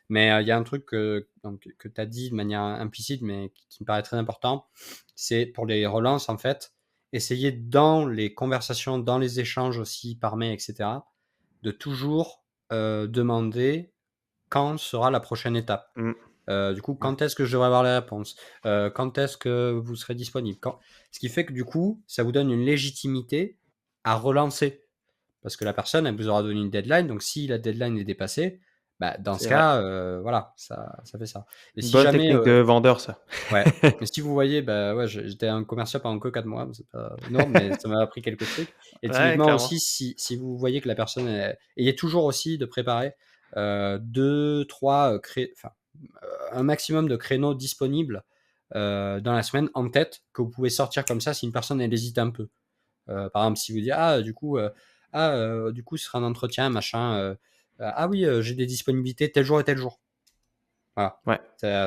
Mais il y a un truc que tu as dit de manière implicite, mais qui me paraît très important, c'est pour les relances, en fait, essayer dans les conversations, dans les échanges aussi par mail, etc., de toujours demander quand sera la prochaine étape. Mm. Du coup, Ouais. quand est-ce que je devrais avoir les réponses? Quand est-ce que vous serez disponible? Ce qui fait que du coup, ça vous donne une légitimité à relancer. Parce que la personne, elle vous aura donné une deadline. Donc, si la deadline est dépassée, dans ce C'est vrai. cas, voilà, ça fait ça. Et Une si bonne jamais, technique de vendeur, ça. ouais, mais si vous voyez, ouais, j'étais un commercial pendant que 4 mois, c'est pas énorme, mais ça m'a appris quelques trucs. Et Ouais, typiquement clairement. aussi, si vous voyez que la personne ayez toujours aussi de préparer 2, 3 enfin, un maximum de créneaux disponibles dans la semaine en tête que vous pouvez sortir comme ça si une personne elle hésite un peu. Par exemple, si vous dites du coup, ce sera un entretien, machin. Ah oui, j'ai des disponibilités tel jour et tel jour. Voilà. Ouais.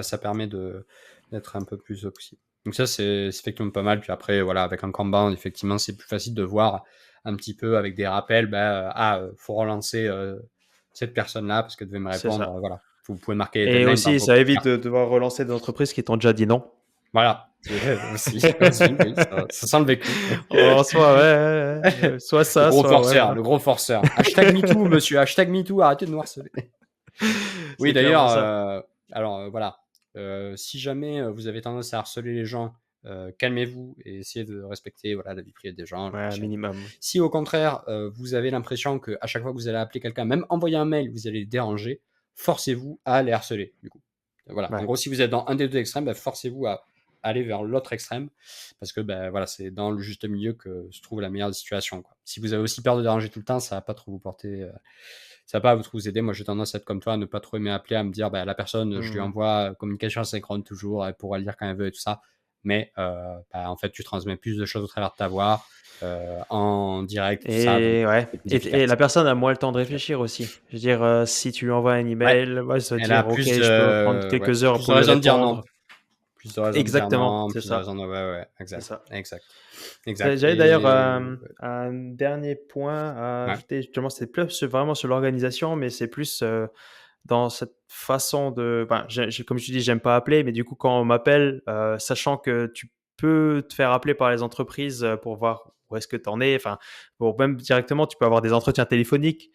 Ça permet d'être un peu plus possible. Donc ça, c'est effectivement pas mal. Puis après, voilà, avec un Kanban, effectivement, c'est plus facile de voir un petit peu avec des rappels. Faut relancer cette personne-là parce qu'elle devait me C'est répondre. ça. Voilà. Vous pouvez marquer les Et deadlines dans aussi, vos ça évite cartes. de devoir relancer des entreprises qui t'ont déjà dit non. Voilà. Aussi, aussi, oui, ça sent le vécu. En soi, ouais, ouais, ouais. Soit Le ça, gros soit ouais, forceur, voilà. le gros forceur. Hashtag MeToo, monsieur. Hashtag MeToo, arrêtez de nous harceler. Oui, C'est d'ailleurs, clairement ça. voilà. Si jamais vous avez tendance à harceler les gens, calmez-vous et essayez de respecter voilà, la vie privée des gens, Ouais, un machin et tout. minimum. Si au contraire, vous avez l'impression qu'à chaque fois que vous allez appeler quelqu'un, même envoyer un mail, vous allez les déranger, forcez-vous à les harceler, du coup. Voilà. En Ouais. gros, si vous êtes dans un des deux extrêmes, forcez-vous à aller vers l'autre extrême, parce que voilà, c'est dans le juste milieu que se trouve la meilleure situation, quoi. Si vous avez aussi peur de déranger tout le temps, ça va pas trop vous porter ça va pas trop vous aider. Moi, j'ai tendance à être comme toi, à ne pas trop aimer appeler, à me dire, la personne, je lui Mhm. envoie communication asynchrone toujours, elle pourra le lire quand elle veut et tout ça. Mais en fait, tu transmets plus de choses au travers de ta voix, en direct, tout ça, donc Et ouais. c'est plus Et efficace. la personne a moins le temps de réfléchir aussi. Je veux dire, si tu lui envoies un Ouais, email, ouais, ça va elle a dire, ok, je peux prendre ouais, quelques heures plus de pour lui raisons de dire non. répondre. Plus de raisons de dire Exactement, non, c'est plus de ça. raisons de... Ouais, ouais, C'est exact, ça. exact, exact. J'avais d'ailleurs Et... un dernier point à Ouais, ajouter. Justement, c'est plus vraiment sur l'organisation, mais c'est plus dans cette façon de. Ben, comme je te dis, j'aime pas appeler, mais du coup, quand on m'appelle, sachant que tu peux te faire appeler par les entreprises pour voir où est-ce que tu en es, enfin, ou même directement, tu peux avoir des entretiens téléphoniques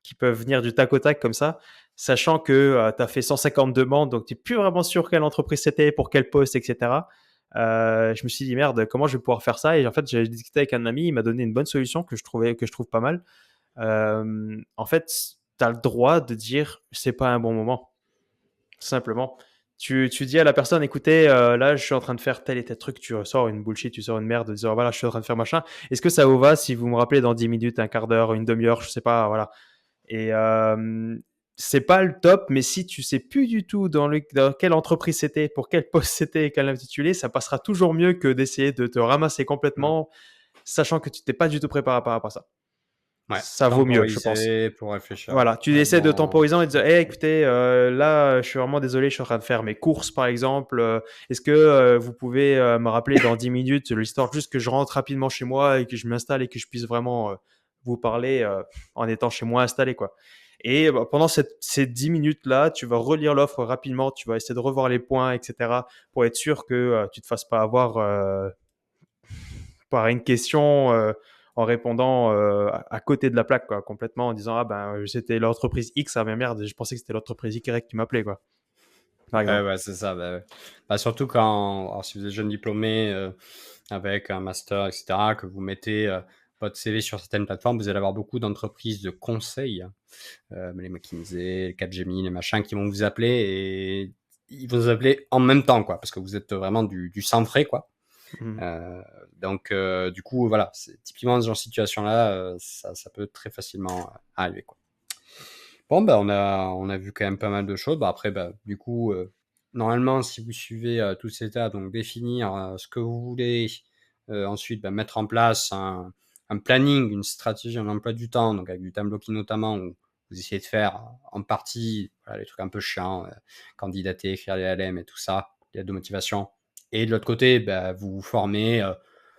qui peuvent venir du tac au tac comme ça, sachant que tu as fait 150 demandes, donc tu n'es plus vraiment sûr quelle entreprise c'était, pour quel poste, etc. Je me suis dit, merde, comment je vais pouvoir faire ça? Et en fait, j'ai discuté avec un ami, il m'a donné une bonne solution que je trouve pas mal. En fait, tu as le droit de dire, c'est pas un bon moment, simplement. Tu dis à la personne, écoutez, là, je suis en train de faire tel et tel truc, tu sors une bullshit, tu sors une merde, disant, voilà, je suis en train de faire machin. Est-ce que ça vous va si vous me rappelez dans 10 minutes, un quart d'heure, une demi-heure, je sais pas, voilà. Et c'est pas le top, mais si tu sais plus du tout dans quelle entreprise c'était, pour quel poste c'était, quel intitulé, ça passera toujours mieux que d'essayer de te ramasser mm, complètement, sachant que tu t'es pas du tout préparé par rapport à ça. ouais. Ça vaut mieux, je pense. Temporiser pour réfléchir. Voilà, tu Ouais, essaies de bon. temporiser et de dire, hey, écoutez, là, je suis vraiment désolé, je suis en train de faire mes courses, par exemple. Est-ce que vous pouvez me rappeler dans 10 minutes, l'histoire juste que je rentre rapidement chez moi et que je m'installe et que je puisse vraiment vous parler en étant chez moi installé, quoi. Et pendant ces 10 minutes-là, tu vas relire l'offre rapidement, tu vas essayer de revoir les points, etc., pour être sûr que tu te fasses pas avoir par une question en répondant à côté de la plaque, quoi, complètement en disant, ah ben, c'était l'entreprise X, ah ben merde, je pensais que c'était l'entreprise Y qui m'appelait, quoi, par Ouais, exemple. ouais, c'est ça. Ouais. Surtout quand, alors, si vous êtes jeune diplômé avec un master, etc., que vous mettez votre CV sur certaines plateformes, vous allez avoir beaucoup d'entreprises de conseil, les McKinsey, les Capgemini, les machins, qui vont vous appeler et ils vont vous appeler en même temps, quoi, parce que vous êtes vraiment du sans frais, quoi. Mm. Donc, du coup, voilà, c'est typiquement dans ce genre de situation-là, ça peut très facilement arriver, quoi. Bon, bah, on a vu quand même pas mal de choses. Bah, après, bah, du coup, normalement, si vous suivez toutes ces étapes, donc définir ce que vous voulez, ensuite bah, mettre en place un planning, une stratégie, un emploi du temps, donc avec du time blocking notamment, où vous essayez de faire en partie voilà, les trucs un peu chiants, candidater, écrire les LM et tout ça, les lettres de motivation. Et de l'autre côté, bah, vous vous formez,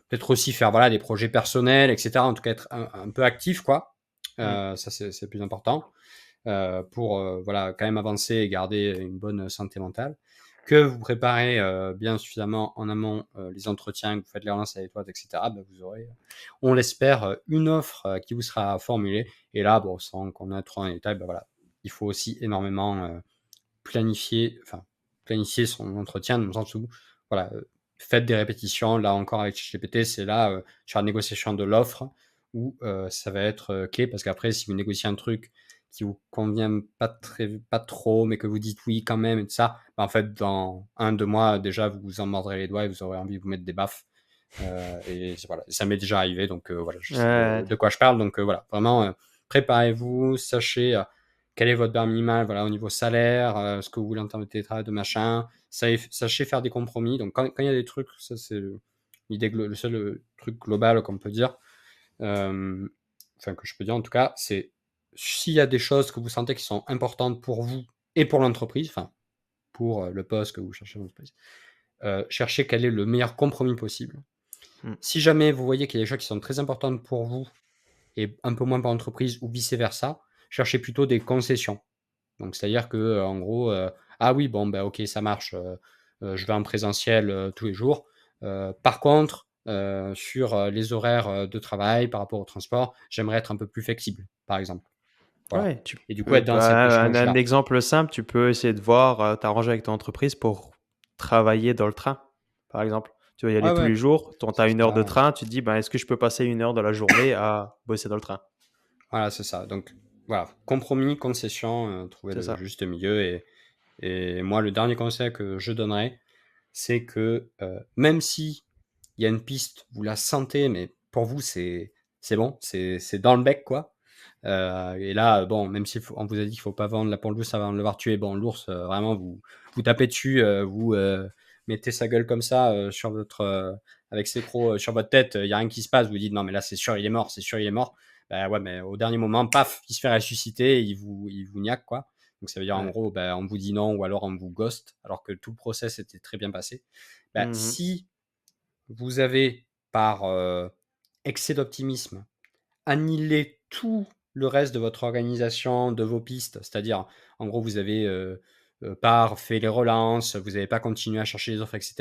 peut-être aussi faire voilà, des projets personnels, etc. En tout cas, être un peu actif, quoi. Mm. Ça, c'est le plus important pour voilà, quand même avancer et garder une bonne santé mentale. Que vous préparez bien suffisamment en amont les entretiens, que vous faites les relances à l'étoile, etc., ben vous aurez, on l'espère, une offre qui vous sera formulée. Et là, bon, sans qu'on ait trop en détail, ben voilà, il faut aussi énormément planifier son entretien, dans le sens où, voilà, faites des répétitions. Là encore, avec ChatGPT, c'est là, sur la négociation de l'offre, où ça va être clé, parce qu'après, si vous négociez un truc qui vous convient pas trop, mais que vous dites oui quand même, et tout ça, bah, en fait, dans 1-2 mois, déjà, vous vous en mordrez les doigts et vous aurez envie de vous mettre des baffes. Et voilà, ça m'est déjà arrivé, donc voilà, je sais Ouais, de quoi je parle. Donc voilà, vraiment, préparez-vous, sachez quel est votre barre minimale voilà, au niveau salaire, ce que vous voulez en termes de télétravail, de machin. Sachez faire des compromis. Donc quand il y a des trucs, ça c'est le seul truc global qu'on peut dire, enfin que je peux dire en tout cas, c'est s'il y a des choses que vous sentez qui sont importantes pour vous et pour l'entreprise, enfin pour le poste que vous cherchez dans l'entreprise, cherchez quel est le meilleur compromis possible. mm. Si jamais vous voyez qu'il y a des choses qui sont très importantes pour vous et un peu moins pour l'entreprise ou vice versa, cherchez plutôt des concessions. Donc c'est-à-dire que, en gros, ah oui, bon, bah, OK, ça marche, je vais en présentiel, tous les jours. Par contre, sur, les horaires, de travail par rapport au transport, j'aimerais être un peu plus flexible, par exemple. Voilà Ouais, tu et du coup, peux, être dans cet bah, un échange-là. exemple simple, tu peux essayer de voir, t'arranger avec ton entreprise pour travailler dans le train, par exemple. Tu vas y aller Ouais, tous ouais, les jours, tu c'est as 1 heure de ça. train, tu te dis, ben, est-ce que je peux passer 1 heure de la journée à bosser dans le train? Voilà, c'est ça. Donc voilà, compromis, concession, trouver C'est le ça. juste milieu et moi, le dernier conseil que je donnerais, c'est que, même si il y a une piste, vous la sentez, mais pour vous, c'est bon, c'est dans le bec, quoi. Et là, bon, même si on vous a dit qu'il faut pas vendre la peau de l'ours avant de l'avoir tué, bon, l'ours, vraiment, vous tapez dessus, vous mettez sa gueule comme ça sur votre, avec ses crocs sur votre tête, il y a rien qui se passe, vous dites non, mais là, c'est sûr, il est mort, c'est sûr, il est mort. Bah ouais, mais au dernier moment, paf, il se fait ressusciter, et il vous niaque, quoi. Donc ça veut dire en Ouais. gros, bah, on vous dit non ou alors on vous ghost, alors que tout le process était très bien passé. Bah, Mhm. si vous avez, par excès d'optimisme, annihilé tout le reste de votre organisation, de vos pistes, c'est-à-dire, en gros, vous avez pas fait les relances, vous n'avez pas continué à chercher les offres, etc.,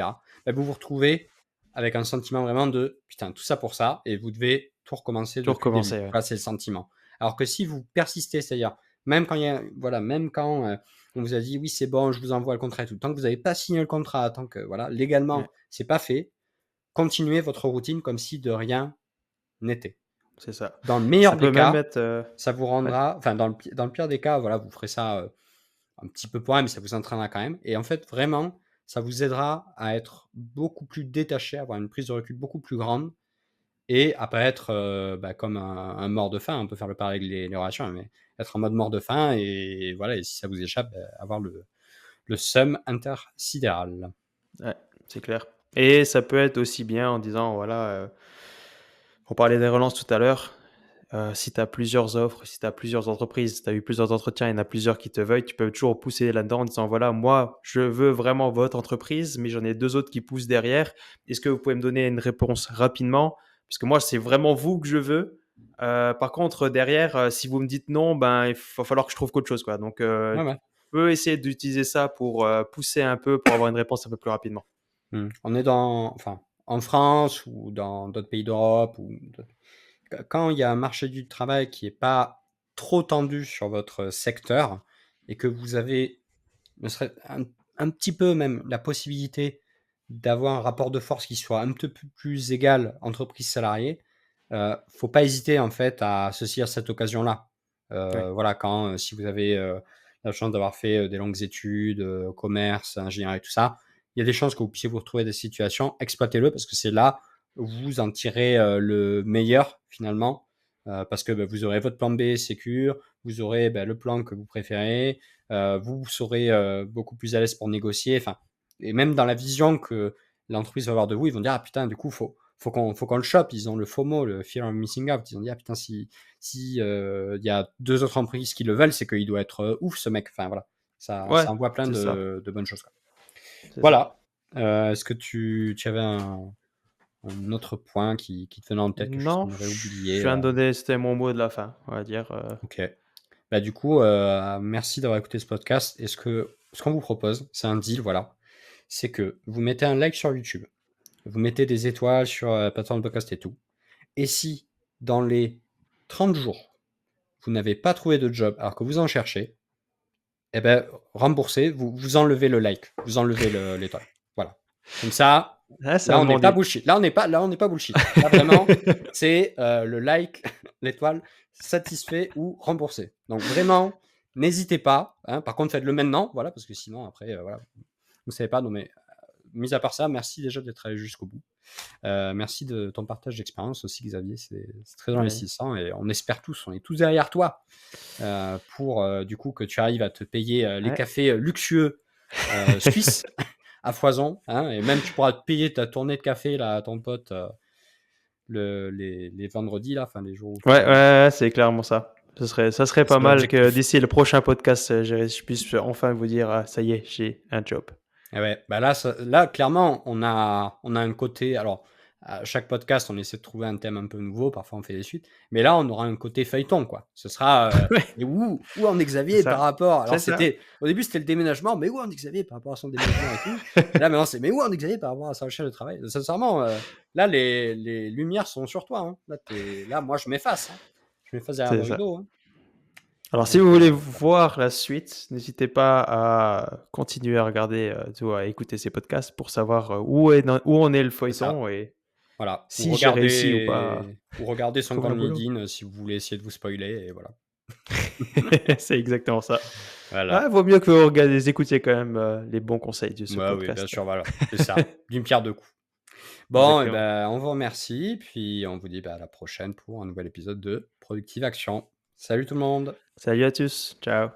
bah, vous vous retrouvez avec un sentiment vraiment de putain, tout ça pour ça, et vous devez tout recommencer Tout depuis le début. recommencer, ouais. Voilà, c'est le sentiment. Alors que si vous persistez, c'est-à-dire, même quand il y a, voilà, même quand on vous a dit oui, c'est bon, je vous envoie le contrat et tout, tant que vous n'avez pas signé le contrat, tant que voilà, Ouais, légalement, c'est pas fait, continuez votre routine comme si de rien n'était. c'est ça. Dans le Ça meilleur des peut même cas, être, ça vous ouais. rendra, enfin dans le pire des cas, voilà, vous ferez ça un petit peu pour rien, mais ça vous entraînera quand même. Et en fait, vraiment, ça vous aidera à être beaucoup plus détaché, à avoir une prise de recul beaucoup plus grande et à pas être bah, comme un mort de faim. On peut faire le parallèle avec les relations, mais être en mode mort de faim et voilà. Et si ça vous échappe, bah, avoir le seum intersidéral. Ouais, c'est clair. Et ça peut être aussi bien en disant, voilà, on parlait des relances tout à l'heure. Si tu as plusieurs offres, si tu as plusieurs entreprises, tu as eu plusieurs entretiens, il y en a plusieurs qui te veuillent, tu peux toujours pousser là-dedans en disant, voilà, moi, je veux vraiment votre entreprise, mais j'en ai 2 autres qui poussent derrière. Est-ce que vous pouvez me donner une réponse rapidement? Parce que moi, c'est vraiment vous que je veux. Par contre, derrière, si vous me dites non, ben, il va falloir que je trouve qu'autre chose, quoi. Donc, Ouais, tu ouais. peux essayer d'utiliser ça pour pousser un peu, pour avoir une réponse un peu plus rapidement. On est enfin, en France ou dans d'autres pays d'Europe ou quand il y a un marché du travail qui est pas trop tendu sur votre secteur et que vous avez ne serait un petit peu même la possibilité d'avoir un rapport de force qui soit un petit peu plus égal entreprise-salarié, faut pas hésiter en fait à saisir cette occasion-là. Ouais. Voilà, quand, si vous avez, la chance d'avoir fait, des longues études, commerce, ingénierie et tout ça, il y a des chances que vous puissiez vous retrouver dans des situations, exploitez-le parce que c'est là où vous en tirez, le meilleur finalement, parce que vous aurez votre plan B sécure, vous aurez le plan que vous préférez, vous serez beaucoup plus à l'aise pour négocier. Enfin, et même dans la vision que l'entreprise va avoir de vous, ils vont dire ah putain, du coup faut qu'on le chope. Ils ont le FOMO, le fear of missing out. Ils ont dit ah putain, si y a 2 autres entreprises qui le veulent, c'est qu'il doit être ouf ce mec. Enfin voilà, ça Ouais, envoie plein c'est ça, de bonnes choses, quoi. c'est ça. Voilà. Est-ce que tu avais un autre point qui te venait en tête, quelque chose Non, qu'on aurait je oublié? viens de donner, c'était mon mot de la fin, on va dire. Ok. Du coup, merci d'avoir écouté ce podcast. Et ce qu'on vous propose, c'est un deal, voilà. C'est que vous mettez un like sur YouTube, vous mettez des étoiles sur la plateforme de podcast et tout. Et si, dans les 30 jours, vous n'avez pas trouvé de job alors que vous en cherchez, eh ben, remboursez, vous enlevez le like, vous enlevez l'étoile. Voilà. Comme ça, Ah, c'est là, un on n'est bon pas deal. bullshit. Là, on n'est pas bullshit. Là, vraiment, c'est le like, l'étoile, satisfait ou remboursé. Donc, vraiment, n'hésitez pas. Hein. Par contre, faites-le maintenant, voilà, parce que sinon, après, voilà, vous savez pas. Non, mais mis à part ça, merci déjà d'être allé jusqu'au bout. Merci de ton partage d'expérience aussi, Xavier. C'est très Ouais. enrichissant et on espère tous, on est tous derrière toi pour du coup que tu arrives à te payer les Ouais. cafés luxueux suisses à foison. Hein, et même tu pourras te payer ta tournée de café là, à ton pote les vendredis, là, enfin les jours où Ouais, ouais, c'est clairement ça. Ça serait pas c'est mal que l'objectif. d'ici le prochain podcast, je puisse enfin vous dire, ah, ça y est, j'ai un job. Et ouais, là, clairement, on a un côté. Alors, à chaque podcast, on essaie de trouver un thème un peu nouveau. Parfois, on fait des suites. Mais là, on aura un côté feuilleton, quoi. Ce sera. Ouais, Et où en est c'est Xavier par ça. rapport. Alors, C'est ça. au début, c'était le déménagement. Mais où en est Xavier par rapport à son déménagement et tout. Et là, maintenant, c'est. Mais où en est Xavier par rapport à sa recherche de travail. Sincèrement, là, les lumières sont sur toi. Hein. Là, moi, je m'efface. Hein. Je m'efface derrière C'est le ça. rideau. Hein. Alors, si Donc, vous voulez voir la suite, n'hésitez pas à continuer à regarder, à écouter ces podcasts pour savoir où on est le c'est ça. feuilleton et Voilà. si j'ai réussi ou pas Ou regardez son comme le compte boulot. LinkedIn si vous voulez essayer de vous spoiler. Et voilà. C'est exactement ça. Ah, Voilà. vaut mieux que vous écoutiez quand même les bons conseils de ce Ouais, oui, bien podcast. sûr, voilà. C'est ça. D'une pierre deux coups. Bon, et Exactement. on vous remercie. Puis on vous dit à la prochaine pour un nouvel épisode de Productive Action. Salut tout le monde! Salut à tous. Ciao.